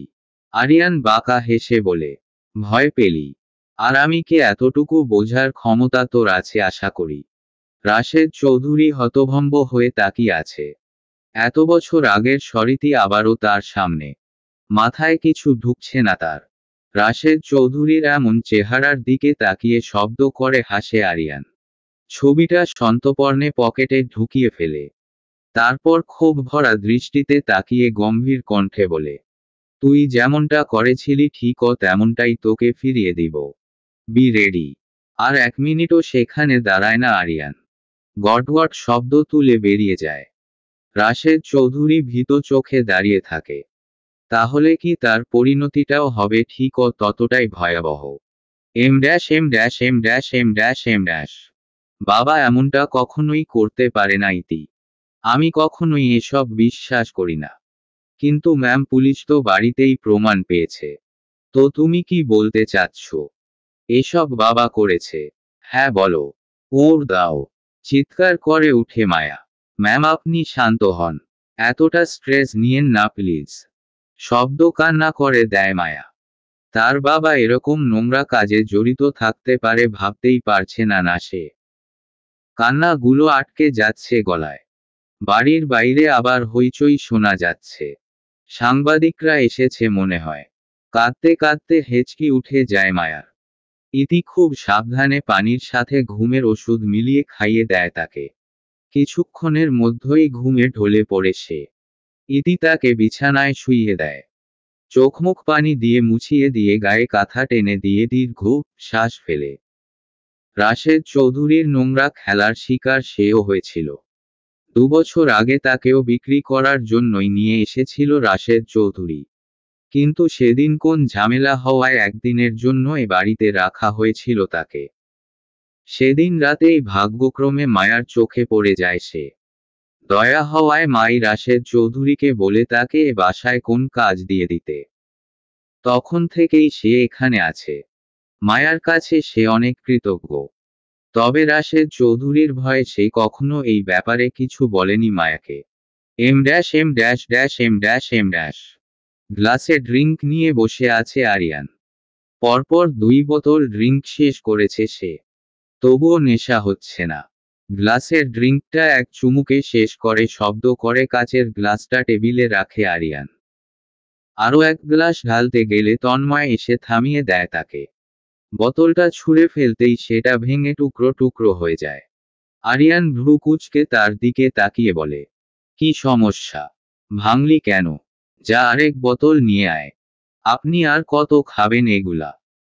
S1: আরিয়ান বাঁকা হেসে বলে, ভয় পেলি? আর আমি কে এতটুকু বোঝার ক্ষমতা তোর আছে আশা করি। রাশেদ চৌধুরী হতভম্ব হয়ে তাকিয়ে আছে। এত বছর আগের স্মৃতি আবারও তার সামনে। মাথায় কিছু ঢুকছে না তার। রাশেদ চৌধুরীর এমন চেহারার দিকে তাকিয়ে শব্দ করে হাসে আরিয়ান। ছবিটা সন্তর্পণে পকেটে ঢুকিয়ে ফেলে। তারপর ক্ষোভ ভরা দৃষ্টিতে তাকিয়ে গম্ভীর কণ্ঠে বলে, তুই যেমনটা করেছিলি ঠিকও তেমনটাই তোকে ফিরিয়ে দিব। B ready. আর এক মিনিটও সেখানে দাঁড়ায় না আরিয়ান। গটগট শব্দ তুলে বেরিয়ে যায়। রাশেদ চৌধুরী ভীত চোখে দাঁড়িয়ে থাকে। তাহলে কি তার পরিণতিটাও হবে ঠিক ও ততটাই ভয়াবহ? Em dash em dash em dash em dash em dash. বাবা এমনটা কখনোই করতে পারে না ইতি। আমি কখনোই এসব বিশ্বাস করি না। কিন্তু ম্যাম পুলিশ তো বাড়িতেই প্রমাণ পেয়েছে। তো তুমি কি বলতে চাচ্ছ? এসব বাবা করেছে? হ্যাঁ বলো। ওর দাও। চিৎকার করে উঠে মায়া। ম্যাম আপনি শান্ত হন। এতটা স্ট্রেস নিয়েন না প্লিজ। শব্দ কান্না করে দেয় মায়া। তার বাবা এরকম নোংরা কাজে জড়িত থাকতে পারে ভাবতেই পারছে না না সে। কান্নাগুলো আটকে যাচ্ছে গলায়। বাড়ির বাইরে আবার হইচই শোনা যাচ্ছে। সাংবাদিকরা এসেছে মনে হয়। কাঁদতে কাঁদতে হেঁচকি উঠে যায় মায়ার। ইতি খুব সাবধানে পানির সাথে ঘুমের ওষুধ মিলিয়ে খাইয়ে দেয় তাকে। কিছুক্ষণের মধ্যেই ঘুমে ঢলে পড়ে সে। ইতি তাকে বিছানায় শুইয়ে দেয়। চোখমুখ পানি দিয়ে মুছিয়ে দিয়ে গায়ে কাঁথা টেনে দিয়ে দীর্ঘ শ্বাস ফেলে। রাশেদ চৌধুরীর নোংরা খেলার শিকার সেও হয়েছিল। 2 বছর আগে তাকেও বিক্রি করার জন্যই নিয়ে এসেছিল রাশেদ চৌধুরী। কিন্তু সেদিন কোন ঝামেলা হওয়ায় একদিনের জন্য এ বাড়িতে রাখা হয়েছিল তাকে। সেদিন রাতেই ভাগ্যক্রমে মায়ার চোখে পড়ে যায় সে। দয়া হওয়ায় মাই রাশেদ চৌধুরীকে বলে তাকে এ বাসায় কোন কাজ দিয়ে দিতে। তখন থেকেই সে এখানে আছে। মায়ার কাছে সে অনেক কৃতজ্ঞ। তবে রাশেদ চৌধুরীর ভয়ে সে কখনো এই ব্যাপারে কিছু বলেনি মায়াকে। Em dash em dash dash em dash em dash. গ্লাসে ড্রিঙ্ক নিয়ে বসে আছে আরিয়ান। পরপর 2 বোতল ড্রিঙ্ক শেষ করেছে সে। তবুও নেশা হচ্ছে না। গ্লাসের ড্রিঙ্কটা এক চুমুকে শেষ করে শব্দ করে কাচের গ্লাসটা টেবিলে রাখে আরিয়ান। আরও এক গ্লাস ঢালতে গেলে তন্ময় এসে থামিয়ে দেয় তাকে। বোতলটা ছুঁড়ে ফেলতেই সেটা ভেঙে টুকরো টুকরো হয়ে যায়। আরিয়ান ভ্রু কুঁচকে তার দিকে তাকিয়ে বলে, কি সমস্যা? ভাঙলি কেন? যা আরেক বোতল নিয়ে আয়। আপনি আর কত খাবেন এগুলা?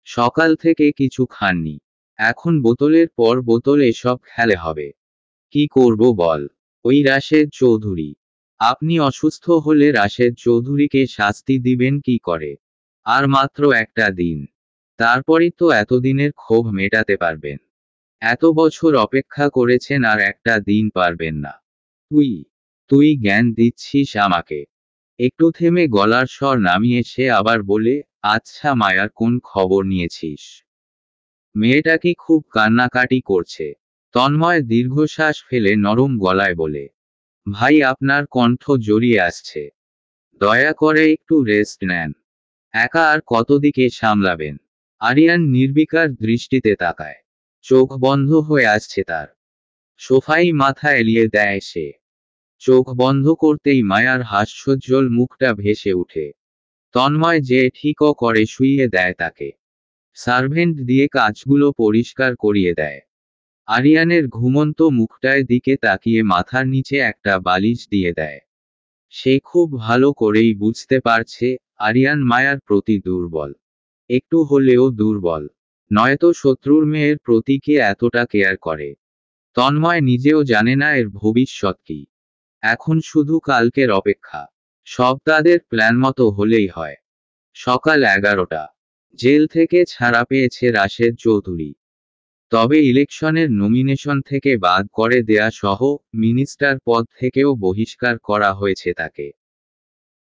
S1: সকাল থেকে কিছু খাননি, এখন বোতলের পর বোতল এসব খেলে হবে। কি করব বল? ওই রাশেদ চৌধুরী। আপনি অসুস্থ হলে রাশেদ চৌধুরীকে শাস্তি দিবেন কি করে? আর মাত্র একটা দিন, তারপরই তো এতদিনের ক্ষোভ মেটাতে পারবেন। এত বছর অপেক্ষা করেছেন আর একটা দিন পারবেন না? তুই তুই জ্ঞান দিচ্ছিস আমাকে? একটু থেমে গলার স্বর নামিয়ে সে আবার বলে, আচ্ছা মায়ার কোন খবর নিয়েছিস? মেয়েটা কি খুব কান্নাকাটি করছে? তন্ময় দীর্ঘশ্বাস ফেলে নরম গলায় বলে, ভাই আপনার কণ্ঠ জড়িয়ে আসছে। দয়া করে একটু রেস্ট নেন। একা আর কতদিকে সামলাবেন? আরিয়ান নির্বিকার দৃষ্টিতে তাকায়। চোখ বন্ধ হয়ে আসছে তার। সোফায় মাথা এলিয়ে দেয় সে। চোখ বন্ধ করতেই মায়ার হাস্যোজ্জ্বল মুখটা ভেসে উঠে। তন্ময় যে ঠিকও করে শুইয়ে দেয় তাকে। সার্ভেন্ট দিয়ে কাজগুলো পরিষ্কার করিয়ে দেয়। আরিয়ানের ঘুমন্ত মুখটার দিকে তাকিয়ে মাথার নিচে একটা বালিশ দিয়ে দেয়। সে খুব ভালো করেই বুঝতে পারছে, আরিয়ান মায়ার প্রতি দুর্বল। একটু হলেও দুর্বল। নয়তো শত্রুর মেয়ের প্রতি কে এতটা কেয়ার করে? তন্ময় নিজেও জানে না এর ভবিষ্যৎ কি। এখন শুধু কালকের অপেক্ষা। সব তাদের প্ল্যান মতো হলেই হয়। সকাল 11টা। জেল থেকে ছাড়া পেয়েছে রাশেদ চৌধুরী। তবে ইলেকশনের নমিনেশন থেকে বাদ করে দেয়া সহ মিনিস্টার পদ থেকেও বহিষ্কার করা হয়েছে তাকে।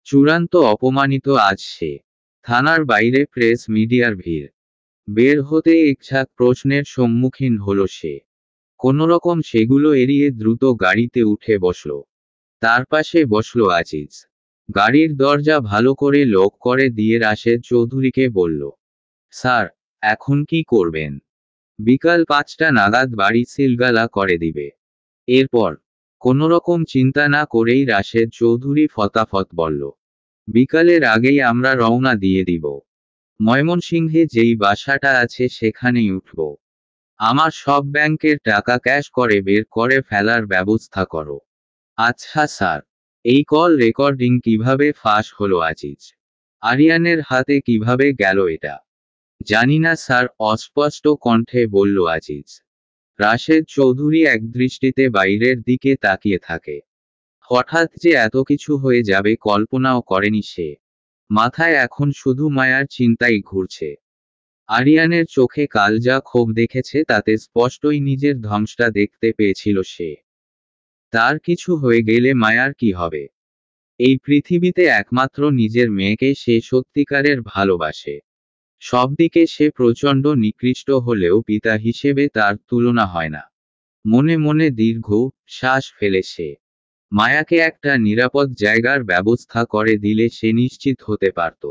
S1: চূড়ান্ত অপমানিত আজ সে। থানার বাইরে প্রেস মিডিয়ার ভিড়। বের হতে একঝাঁক প্রশ্নের সম্মুখীন হল সে। কোনোরকম সেগুলো এড়িয়ে দ্রুত গাড়িতে উঠে বসল। তার পাশে বসল আজিজ। গাড়ির দরজা ভালো করে লক করে দিয়ে রাশেদ চৌধুরীকে বলল, স্যার, এখন কি করবেন? বিকাল 5টা নাগাদ বাড়ি সিলগালা করে দিবে। এরপর? কোনোরকম চিন্তা না করেই রাশেদ চৌধুরী ফতাফত বলল, বিকালের আগেই আমরা রওনা দিয়ে দিব। ময়মনসিংহে যেই বাসাটা আছে সেখানেই উঠব। আমার সব ব্যাংকের টাকা ক্যাশ করে বের করে ফেলার ব্যবস্থা করো। আচ্ছা স্যার। এই কল রেকর্ডিং কিভাবে ফাঁস হলো আজিজ? আরিয়ানের হাতে কিভাবে গেল এটা? জানি না স্যার, অস্পষ্ট কণ্ঠে বলল আজিজ। রাশেদ চৌধুরী একদৃষ্টিতে বাইরের দিকে তাকিয়ে থাকে। হঠাৎ যে এত কিছু হয়ে যাবে কল্পনাও করেনি সে। মাথায় এখন শুধু মায়ার চিন্তাই ঘুরছে। আরিয়ানের চোখে কাল যা ক্ষোভ দেখেছে তাতে স্পষ্টই নিজের ধ্বংসটা দেখতে পেয়েছিল সে। তার কিছু হয়ে গেলে মায়ার কি হবে? এই পৃথিবীতে একমাত্র নিজের মেয়েকে সে সত্যিকারের ভালোবাসে। সব দিকে সে প্রচণ্ড নিকৃষ্ট হলেও পিতা হিসেবে তার তুলনা হয় না। মনে মনে দীর্ঘ শ্বাস ফেলে সে। মায়াকে একটা নিরাপদ জায়গার ব্যবস্থা করে দিলে সে নিশ্চিত হতে পারত।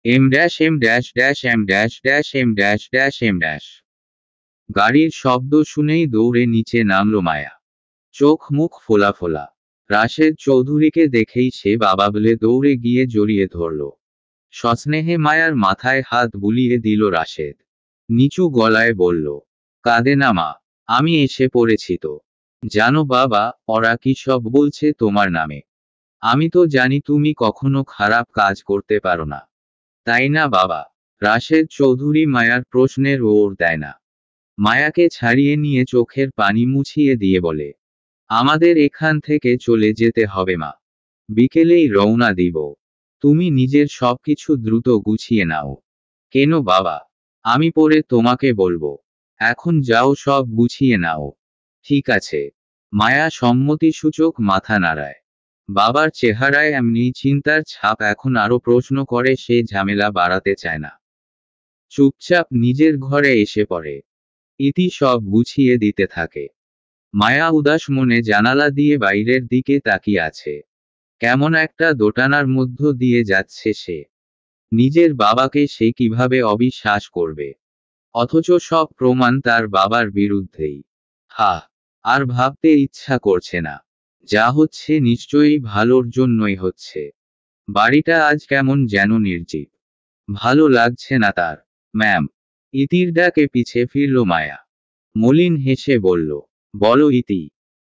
S1: Em dash em dash dash em dash dash em dash dash em dash. গাড়ির শব্দ শুনেই দৌড়ে নিচে নামল মায়া। চোখ মুখ ফোলা ফোলা। রাশেদ চৌধুরীকে দেখেই সে বাবা বলে দৌড়ে গিয়ে জড়িয়ে ধরল। সস্নেহে মায়ার মাথায় হাত বুলিয়ে দিল রাশেদ। নিচু গলায় বলল, কাঁদে না মা, আমি এসে পড়েছি তো। জানো বাবা, ওরা কি সব বলছে তোমার নামে? আমি তো জানি তুমি কখনো খারাপ কাজ করতে পারো না, তাই না বাবা? রাশেদ চৌধুরী মায়ার প্রশ্নের ওর দেয় না। মায়াকে ছাড়িয়ে নিয়ে চোখের পানি মুছিয়ে দিয়ে বলে, আমাদের এখান থেকে চলে যেতে হবে মা। বিকেলেই রওনা দিব। তুমি নিজের সবকিছু দ্রুত গুছিয়ে নাও। কেন বাবা? আমি পরে তোমাকে বলবো। এখন যাও, সব গুছিয়ে নাও। ঠিক আছে। মায়া সম্মতিসূচক মাথা নাড়ায়। বাবার চেহারায় এমনি চিন্তার ছাপ এখন আরো প্রশ্ন করে সে ঝামেলা বাড়াতে চায় না। চুপচাপ নিজের ঘরে এসে পড়ে। ইতি সব গুছিয়ে দিতে থাকে। মায়া উদাস মনে জানালা দিয়ে বাইরের দিকে তাকিয়ে আছে। কেমন একটা দোটানার মধ্য দিয়ে যাচ্ছে সে। নিজের বাবাকে সে কিভাবে অবিশ্বাস করবে? অথচ সব প্রমাণ তার বাবার বিরুদ্ধেই। হা, আর ভাবতে ইচ্ছা করছে না। যা হচ্ছে নিশ্চয়ই ভালোর জন্যই হচ্ছে। বাড়িটা আজ কেমন যেন নির্জীব। ভালো লাগছে না তার। ম্যাম, ইতির ডাকে পিছে ফিরল মায়া। মলিন হেসে বলল, বলো ইতি,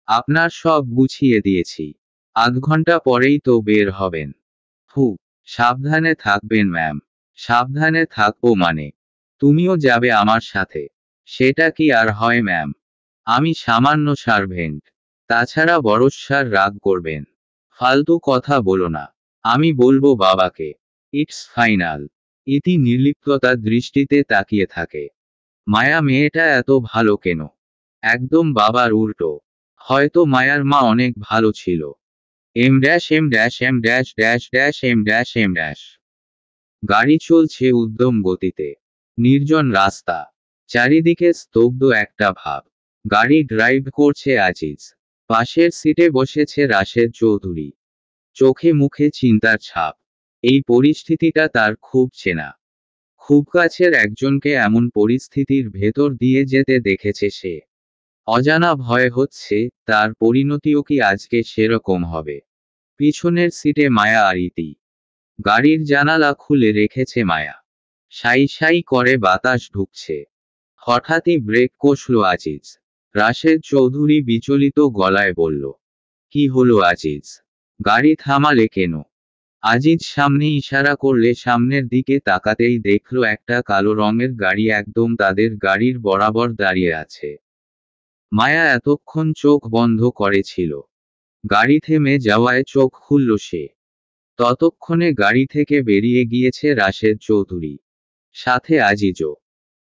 S1: আপনার সব গুছিয়ে দিয়েছি, আধ ঘন্টা পরেই তো বের হবেন। হু, সাবধানে থাকবেন ম্যাম। সাবধানে থাকবো মানে? তুমিও যাবে আমার সাথে? সেটা কি আর হয় ম্যাম? আমি সামান্য সার্ভেন্ট। তাছাড়া বড়স্যার রাগ করবেন। ফালতু কথা বলো না। আমি বলবো বাবাকে। It's final. ইতি নির্লিপ্ততার দৃষ্টিতে তাকিয়ে থাকে। মায়া মেয়েটা এত ভালো কেন? একদম বাবার উল্টো। হয়তো মায়ার মা অনেক ভালো ছিল। Em dash em dash em dash dash dash em dash em dash. গাড়ি চলছে উদ্যম গতিতে। নির্জন রাস্তা। চারিদিকে স্তব্ধ একটা ভাব। গাড়ি ড্রাইভ করছে আজিজ। পাশের সিটে বসেছে রাশেদ চৌধুরী। চোখে মুখে চিন্তার ছাপ। এই পরিস্থিতিটা তার খুব চেনা। খুব কাছের একজনকে এমন পরিস্থিতির ভেতর দিয়ে যেতে দেখেছে সে। অজানা ভয় হচ্ছে, তার পরিণতিও কি আজকে সেরকম হবে। পিছনের সিটে মায়া আর ইতি। গাড়ির জানালা খুলে রেখেছে মায়া। সাই সাই করে বাতাস ঢুকছে। হঠাৎই ব্রেক কষল আজিজ। রাশেদ চৌধুরী বিচলিত গলায় বলল, কি হলো আজিজ? গাড়ি থামালে কেন? আজিজ সামনে ইশারা করলে সামনের দিকে তাকাতেই দেখল একটা কালো রঙের গাড়ি একদম তাদের গাড়ির বরাবর দাঁড়িয়ে আছে। মায়া এতক্ষণ চোখ বন্ধ করেছিল। গাড়ি থেমে যাওয়ায় চোখ খুলল সে। ততক্ষণে গাড়ি থেকে বেরিয়ে গিয়েছে রাশেদ চৌধুরী। সাথে আজিজও।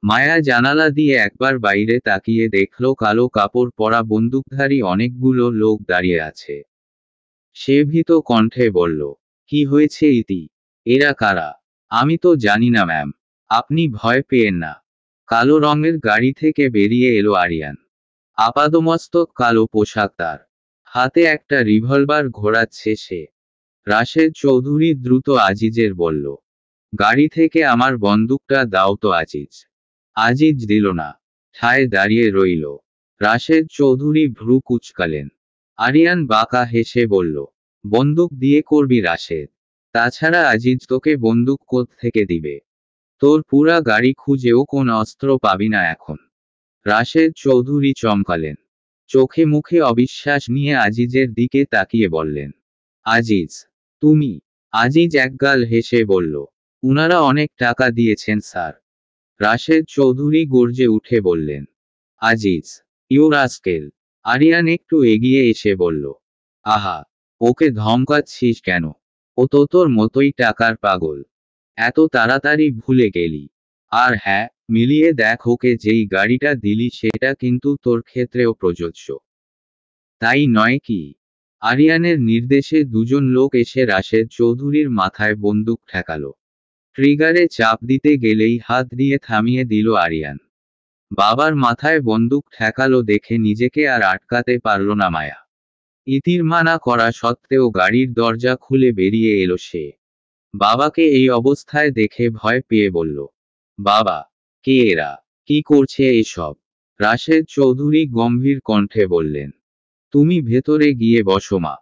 S1: মায়া জানালা দিয়ে একবার বাইরে তাকিয়ে দেখল কালো কাপড় পরা বন্দুকধারী অনেকগুলো লোক দাঁড়িয়ে আছে। সে ভীত কণ্ঠে বলল, কি হয়েছে ইতি? এরা কারা? আমি তো জানি না ম্যাম। আপনি ভয় পেয়েন না। কালো রঙের গাড়ি থেকে বেরিয়ে এলো আরিয়ান। আপাদমস্তক কালো পোশাক তার। হাতে একটা রিভলভার ঘোরাচ্ছে সে। রাশেদ চৌধুরী দ্রুত আজিজের বলল, গাড়ি থেকে আমার বন্দুকটা দাও তো আজিজ। আজিজ দিল না। ঠায় দাঁড়িয়ে রইল। রাশেদ চৌধুরী ভ্রু কুঁচকালেন। আরিয়ান বাঁকা হেসে বলল, বন্দুক দিয়ে করবি রাশেদ? তাছাড়া আজিজ তোকে বন্দুক থেকে দিবে? তোর পুরা গাড়ি খুঁজেও কোন অস্ত্র পাবি না এখন। রাশেদ চৌধুরী চমকালেন। চোখে মুখে অবিশ্বাস নিয়ে আজিজের দিকে তাকিয়ে বললেন, আজিজ, তুমি? আজিজ একগাল হেসে বলল, উনারা অনেক টাকা দিয়েছেন স্যার। রাশেদ চৌধুরী গর্জে উঠে বললেন, আজিজ, ইউ রাস্কেল। আরিয়ান একটু এগিয়ে এসে বলল, আহা, ওকে ধমকাচ্ছিস কেন? ও তো তোর মতোই টাকার পাগল। এত তাড়াতাড়ি ভুলে গেলি? আর হ্যাঁ, মিলিয়ে দেখ, ওকে যেই গাড়িটা দিলি সেটা কিন্তু তোর ক্ষেত্রেও প্রযোজ্য। তাই নয় কি? আরিয়ানের নির্দেশে দুজন লোক এসে রাশেদ চৌধুরীর মাথায় বন্দুক ঠেকালো। ট্রিগারে চাপ দিতে গেলেই হাত দিয়ে থামিয়ে দিল আরিয়ান। বাবার মাথায় বন্দুক ঠেকালো দেখে নিজেকে আর আটকাতে পারল না মায়া। ইতির মানা করা সত্ত্বেও গাড়ির দরজা খুলে বেরিয়ে এলো সে। বাবাকে এই অবস্থায় দেখে ভয় পেয়ে বলল, বাবা, কে এরা? কি করছে এসব? রাশেদ চৌধুরী গম্ভীর কণ্ঠে বললেন, তুমি ভেতরে গিয়ে বসো মা।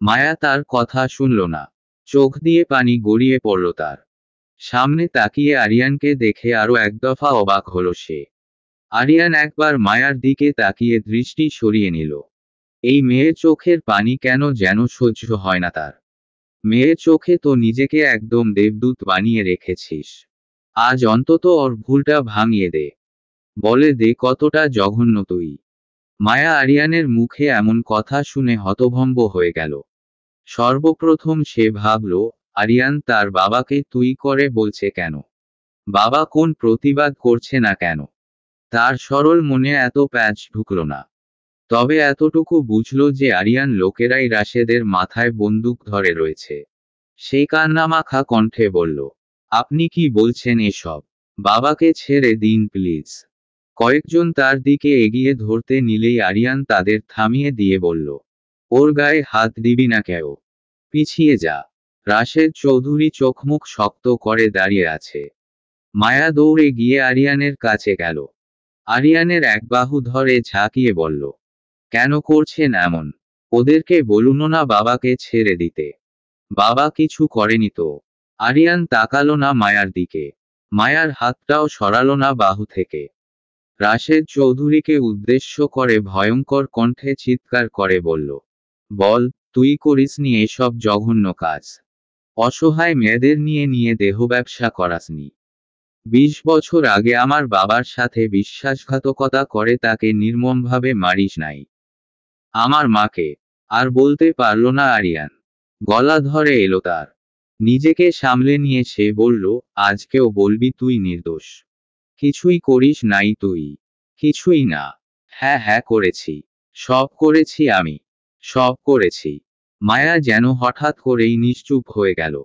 S1: মায়া তার কথা শুনল না। চোখ দিয়ে পানি গড়িয়ে পড়ল তার। সামনে তাকিয়ে আরিয়ানকে দেখে আরো এক দফা অবাক হলো সে। আরিয়ান একবার মায়ার দিকে তাকিয়ে দৃষ্টি সরিয়ে নিল। এই মেয়ের চোখের পানি কেন যেন সহ্য হয় না তার। মেয়ের চোখে তো নিজেকে একদম দেবদূত বানিয়ে রেখেছিস। আজ অন্তত ওর ভুলটা ভাঙিয়ে দে। বলে দে কতটা জঘন্য তুই। মায়া আরিয়ানের মুখে এমন কথা শুনে হতভম্ব হয়ে গেল। সর্বপ্রথম সে ভাবল, আরিয়ান তার বাবাকে তুই করে বলছে কেন? বাবা কোন প্রতিবাদ করছে না কেন? তার সরল মনে এত প্যাঁচ ঢুকল না। তবে এতটুকু বুঝল যে আরিয়ান লোকেরাই রাশেদের মাথায় বন্দুক ধরে রয়েছে। সে কান্নামাখা কণ্ঠে বলল, আপনি কি বলছেন এসব? বাবাকে ছেড়ে দিন প্লিজ। কয়েকজন তার দিকে এগিয়ে ধরতে নিলেই আরিয়ান তাদের থামিয়ে দিয়ে বলল, ওর গায়ে হাত দিবি না কেউ। পিছিয়ে যা। রাশেদ চৌধুরী চোখমুখ শক্ত করে দাঁড়িয়ে আছে। মায়া দৌড়ে গিয়ে আরিয়ানের কাছে গেল। আরিয়ানের এক বাহু ধরে ঝাঁকিয়ে বলল, কেন করছেন এমন? ওদেরকে বলুন না বাবাকে ছেড়ে দিতে। বাবা কিছু করেনি তো। আরিয়ান তাকালো না মায়ার দিকে। মায়ার হাতটাও সরালো না বাহু থেকে। রাশেদ চৌধুরীকে উদ্দেশ্য করে ভয়ঙ্কর কণ্ঠে চিৎকার করে বলল, বল, তুই করিসনি এসব জঘন্য কাজ? অসহায় মেয়েদের নিয়ে দেহ ব্যবসা করাসনি? 20 বছর আগে আমার বাবার সাথে বিশ্বাসঘাতকতা করে তাকে নির্মমভাবে মারিস নাই? আমার মাকে? আর বলতে পারল না আরিয়ান। গলা ধরে এলো তার। নিজেকে সামলে নিয়ে সে বলল, আজকেও বলবি তুই নির্দোষ? কিছুই করিস নাই তুই? কিছুই না? হ্যাঁ হ্যাঁ করেছি। সব করেছি আমি। সব করেছি। মায়া যেন হঠাৎ করেই নিশ্চুপ হয়ে গেল।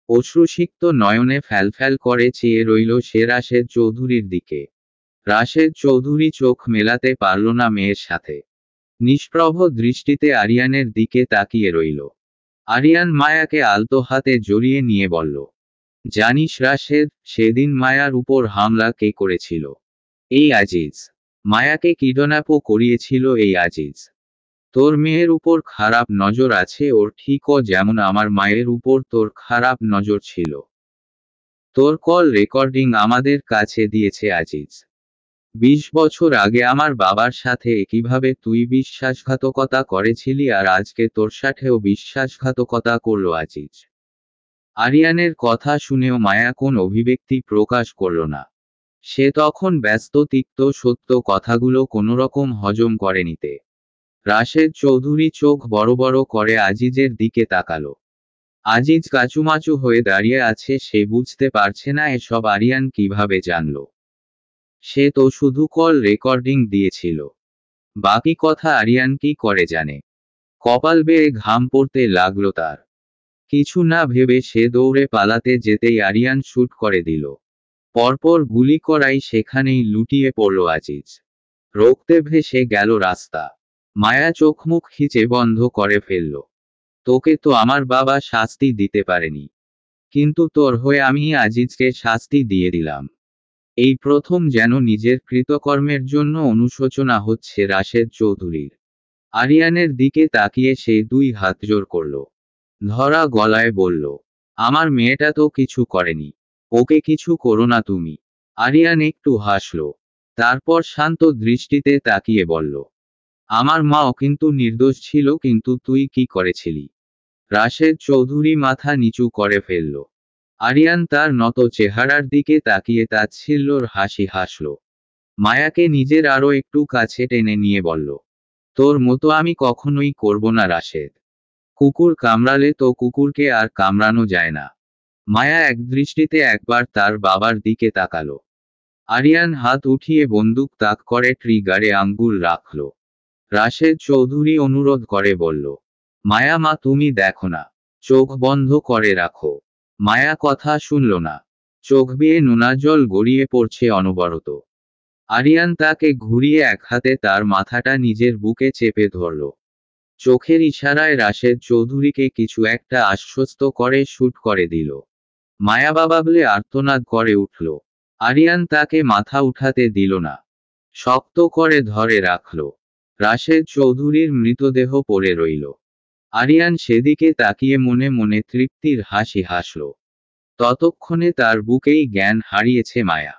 S1: অশ্রুসিক্ত নয়নে ফ্যালফ্যাল করে চেয়ে রইল সে রাশেদ চৌধুরীর দিকে। রাশেদ চৌধুরী চোখ মেলাতে পারল না মেয়ের সাথে। নিষ্প্রভ দৃষ্টিতে আরিয়ানের দিকে তাকিয়ে রইল। আরিয়ান মায়াকে আলতো হাতে জড়িয়ে নিয়ে বলল, জানিস রাশেদ, সেদিন মায়ার উপর হামলা কে করেছিল? এই আজিজ। মায়াকে কিডন্যাপও করিয়েছিল এই আজিজ। তোর মেয়ের উপর খারাপ নজর আছে ওর, ঠিকও যেমন আমার মায়ের উপর তোর খারাপ নজর ছিল। তোর কল রেকর্ডিং আমাদের কাছে দিয়েছে আজিজ। 20 বছর আগে আমার বাবার সাথে কিভাবে তুই বিশ্বাসঘাতকতা করেছিলি, আর আজকে তোর সাথেও বিশ্বাসঘাতকতা করলো আজিজ। আরিয়ানের কথা শুনেও মায়া কোন অভিব্যক্তি প্রকাশ করল না। সে তখন ব্যস্ত, তিক্ত সত্য কথাগুলো কোনোরকম হজম করে নিতে। রাশেদ চৌধুরী চোখ বড় বড় করে আজিজের দিকে তাকালো। আজিজ কাচুমাচু হয়ে দাঁড়িয়ে আছে, সে বুঝতে পারছে না এসব আরিয়ান কিভাবে জানল। সে তো শুধু কল রেকর্ডিং দিয়েছিল। বাকি কথা আরিয়ান কি করে জানে? কপাল বেয়ে ঘাম পড়তে লাগলো তার। কিছু না ভেবে সে দৌড়ে পালাতে যেতেই আরিয়ান শুট করে দিল। পরপর গুলি করাই সেখানেই লুটিয়ে পড়ল আজিজ। রক্তে ভেসে গেল রাস্তা। মায়া চোখ মুখ খিচে বন্ধ করে ফেলল। তোকে তো আমার বাবা শাস্তি দিতে পারেনি, কিন্তু তোর হয়ে আমি আজিজকে শাস্তি দিয়ে দিলাম। এই প্রথম যেন নিজের কৃতকর্মের জন্য অনুশোচনা হচ্ছে রাশেদ চৌধুরীর। আরিয়ানের দিকে তাকিয়ে সে 2 হাত জোর করল। ধরা গলায় বলল, আমার মেয়েটা তো কিছু করেনি, ওকে কিছু করো না তুমি। আরিয়ান একটু হাসল। তারপর শান্ত দৃষ্টিতে তাকিয়ে বলল, আমার মাও কিন্তু নির্দোষ ছিল, কিন্তু তুই কি করেছিলি? রাশেদ চৌধুরী মাথা নিচু করে ফেলল। আরিয়ান তার নত চেহারার দিকে তাকিয়ে তাচ্ছিল্যর হাসি হাসল। মায়াকে নিজের আরো একটু কাছে টেনে নিয়ে বলল, তোর মতো আমি কখনোই করব না রাশেদ। কুকুর কামড়ালে তো কুকুরকে আর কামড়ানো যায় না। মায়া একদৃষ্টিতে একবার তার বাবার দিকে তাকালো। আরিয়ান হাত উঠিয়ে বন্দুক তাক করে ট্রিগারে আঙ্গুল রাখল। রাশেদ চৌধুরী অনুরোধ করে বলল, মায়া মা তুমি দেখো না, চোখ বন্ধ করে রাখো। মায়া কথা শুনল না। চোখ বেয়ে নোনা জল গড়িয়ে পড়ছে অনবরত। আরিয়ান তাকে ঘুরিয়ে এক হাতে তার মাথাটা নিজের বুকে চেপে ধরল। চোখের ইশারায় রাশেদ চৌধুরীকে কিছু একটা আশ্বস্ত করে শুট করে দিল। মায়া বাবা বলে আর্তনাদ করে উঠল। আরিয়ান তাকে মাথা উঠাতে দিল না। শক্ত করে ধরে রাখল। রাশেদ চৌধুরীর মৃতদেহ পড়ে রইল। আরিয়ান সেদিকে তাকিয়ে মনে মনে তৃপ্তির হাসি হাসল। ততক্ষণে তার বুকেই জ্ঞান হারিয়েছে Maya.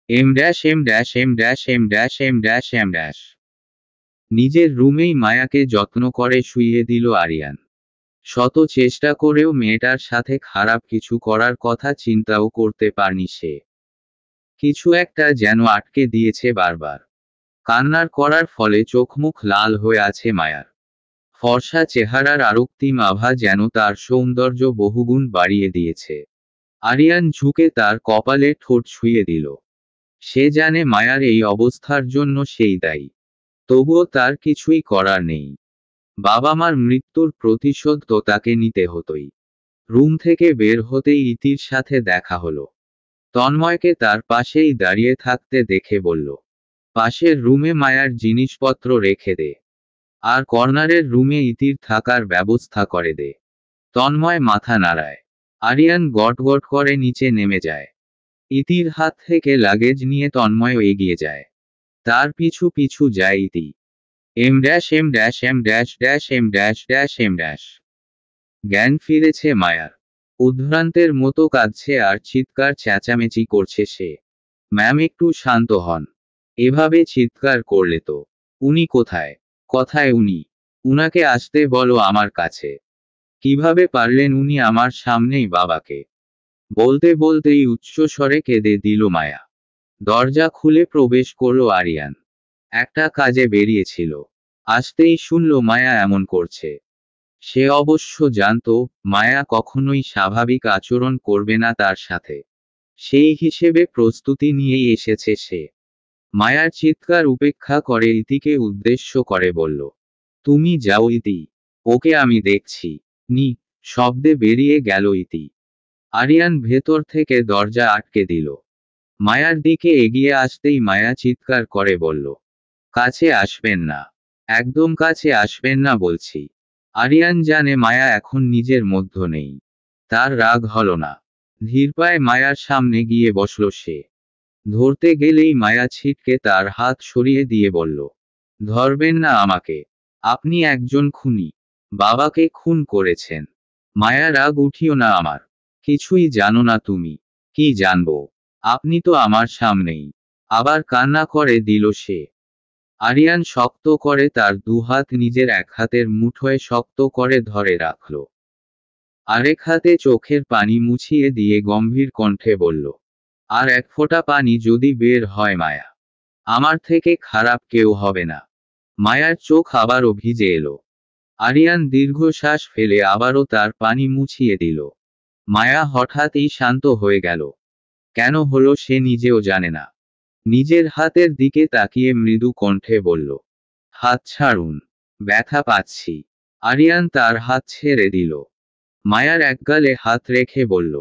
S1: Em dash em dash em dash em dash em dash em dash. নিজের রুমেই মায়াকে যত্ন করে শুইয়ে দিল আরিয়ান। শত চেষ্টা করেও মেয়েটার সাথে খারাপ কিছু করার কথা চিন্তাও করতে পারনি সে। কিছু একটা যেন আটকে দিয়েছে বারবার। কান্নার করার ফলে চোখ মুখ লাল হয়ে আছে মায়ার। ফর্সা চেহারার আরক্তিম আভা যেন তার সৌন্দর্য বহুগুণ বাড়িয়ে দিয়েছে। আরিয়ান ঝুঁকে তার কপালে ঠোঁট ছুঁয়ে দিল। সে জানে মায়ার এই অবস্থার জন্য সেই দায়ী। তবুও তার কিছুই করার নেই। বাবা মার মৃত্যুর প্রতিশোধ তো তাকে নিতে হতোই। রুম থেকে বের হতেই ইতির সাথে দেখা হলো। তন্ময়কে তার পাশেই দাঁড়িয়ে থাকতে দেখে বলল, পাশের রুমে মায়ার জিনিসপত্র রেখে দে, আর কর্নারের রুমে ইতির থাকার ব্যবস্থা করে দে। তন্ময় মাথা নাড়ায়। আরিয়ান গটগট করে নিচে নেমে যায়। ইতির হাত থেকে লাগেজ নিয়ে তন্ময় এগিয়ে যায়। তার পিছু পিছু যায় ইতি। Em dash em dash em dash dash em dash dash em dash. জ্ঞান ফিরেছে মায়ার। উদ্ভ্রান্তের মতো কাঁদছে আর চিৎকার চেঁচামেচি করছে সে। ম্যাম একটু শান্ত হন। এভাবে চিৎকার করলে তো। উনি কোথায়? কথায় উনি? উনাকে আসতে বলো আমার কাছে। কিভাবে পারলেন উনি আমার সামনেই বাবাকে? বলতে বলতেই উচ্চস্বরে কেঁদে দিল মায়া। দরজা খুলে প্রবেশ করলো আরিয়ান। একটা কাজে বেরিয়েছিল। আসতেই শুনল মায়া এমন করছে। সে অবশ্য জানতো মায়া কখনোই স্বাভাবিক আচরণ করবে না তার সাথে। সেই হিসেবে প্রস্তুতি নিয়েই এসেছে সে। মায়ার চিৎকার উপেক্ষা করে ইতিকে উদ্দেশ্য করে বলল, তুমি যাও ইতি, ওকে আমি দেখছি। নি শব্দে বেরিয়ে গেল ইতি। আরিয়ান ভেতর থেকে দরজা আটকে দিল। মায়ার দিকে এগিয়ে আসতেই মায়া চিৎকার করে বলল, কাছে আসবেন না, একদম কাছে আসবেন না বলছি। আরিয়ান জানে মায়া এখন নিজের মধ্য নেই। তার রাগ হলো না। ধীর পায়ে মায়ার সামনে গিয়ে বসল সে। ধরতে গেলেই মায়া ছিটকে তার হাত সরিয়ে দিয়ে বলল, ধরবেন না আমাকে, আপনি একজন খুনি, বাবাকে খুন করেছেন। মায়া রাগ উঠিও না আমার, কিছুই জানো না তুমি। কি জানবো, আপনি তো আমার সামনেই। আবার কান্না করে দিল সে। আরিয়ান শক্ত করে তার দুহাত নিজের এক হাতের মুঠোয় শক্ত করে ধরে রাখল। আরেক হাতে চোখের পানি মুছিয়ে দিয়ে গম্ভীর কণ্ঠে বলল, আর এক ফোঁটা পানি যদি বের হয় মায়া, আমার থেকে খারাপ কেউ হবে না। মায়ার চোখ আবারও ভিজে এলো। আরিয়ান দীর্ঘশ্বাস ফেলে আবারও তার পানি মুছিয়ে দিল। মায়া হঠাৎই শান্ত হয়ে গেল। কেন হলো সে নিজেও জানে না। নিজের হাতের দিকে তাকিয়ে মৃদু কণ্ঠে বলল, হাত ছাড়ুন, ব্যথা পাচ্ছি। আরিয়ান তার হাত ছেড়ে দিল। মায়ার একগালে হাত রেখে বলল,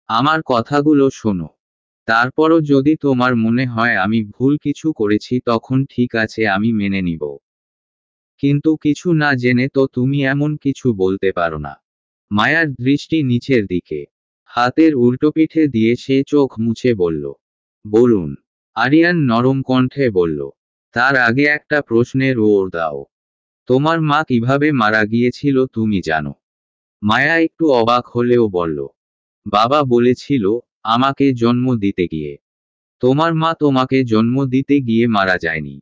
S1: আমার কথাগুলো শোনো। তারপরও যদি তোমার মনে হয় আমি ভুল কিছু করেছি তখন ঠিক আছে, আমি মেনে নিব। কিন্তু কিছু না জেনে তো তুমি এমন কিছু বলতে পারো না। মায়ার দৃষ্টি নিচের দিকে। হাতের উল্টোপিঠে দিয়ে সে চোখ মুছে বলল, বলুন। আরিয়ান নরম কণ্ঠে বলল, তার আগে একটা প্রশ্নের উত্তর দাও। তোমার মা কিভাবে মারা গিয়েছিল তুমি জানো? মায়া একটু অবাক হলেও বলল, বাবা বলেছিল, আমাকে জন্ম দিতে গিয়ে। তোমার মা তোমাকে জন্ম দিতে গিয়ে মারা যায়নি।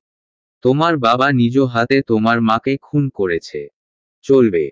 S1: তোমার বাবা নিজ হাতে তোমার মাকে খুন করেছে। চলবে।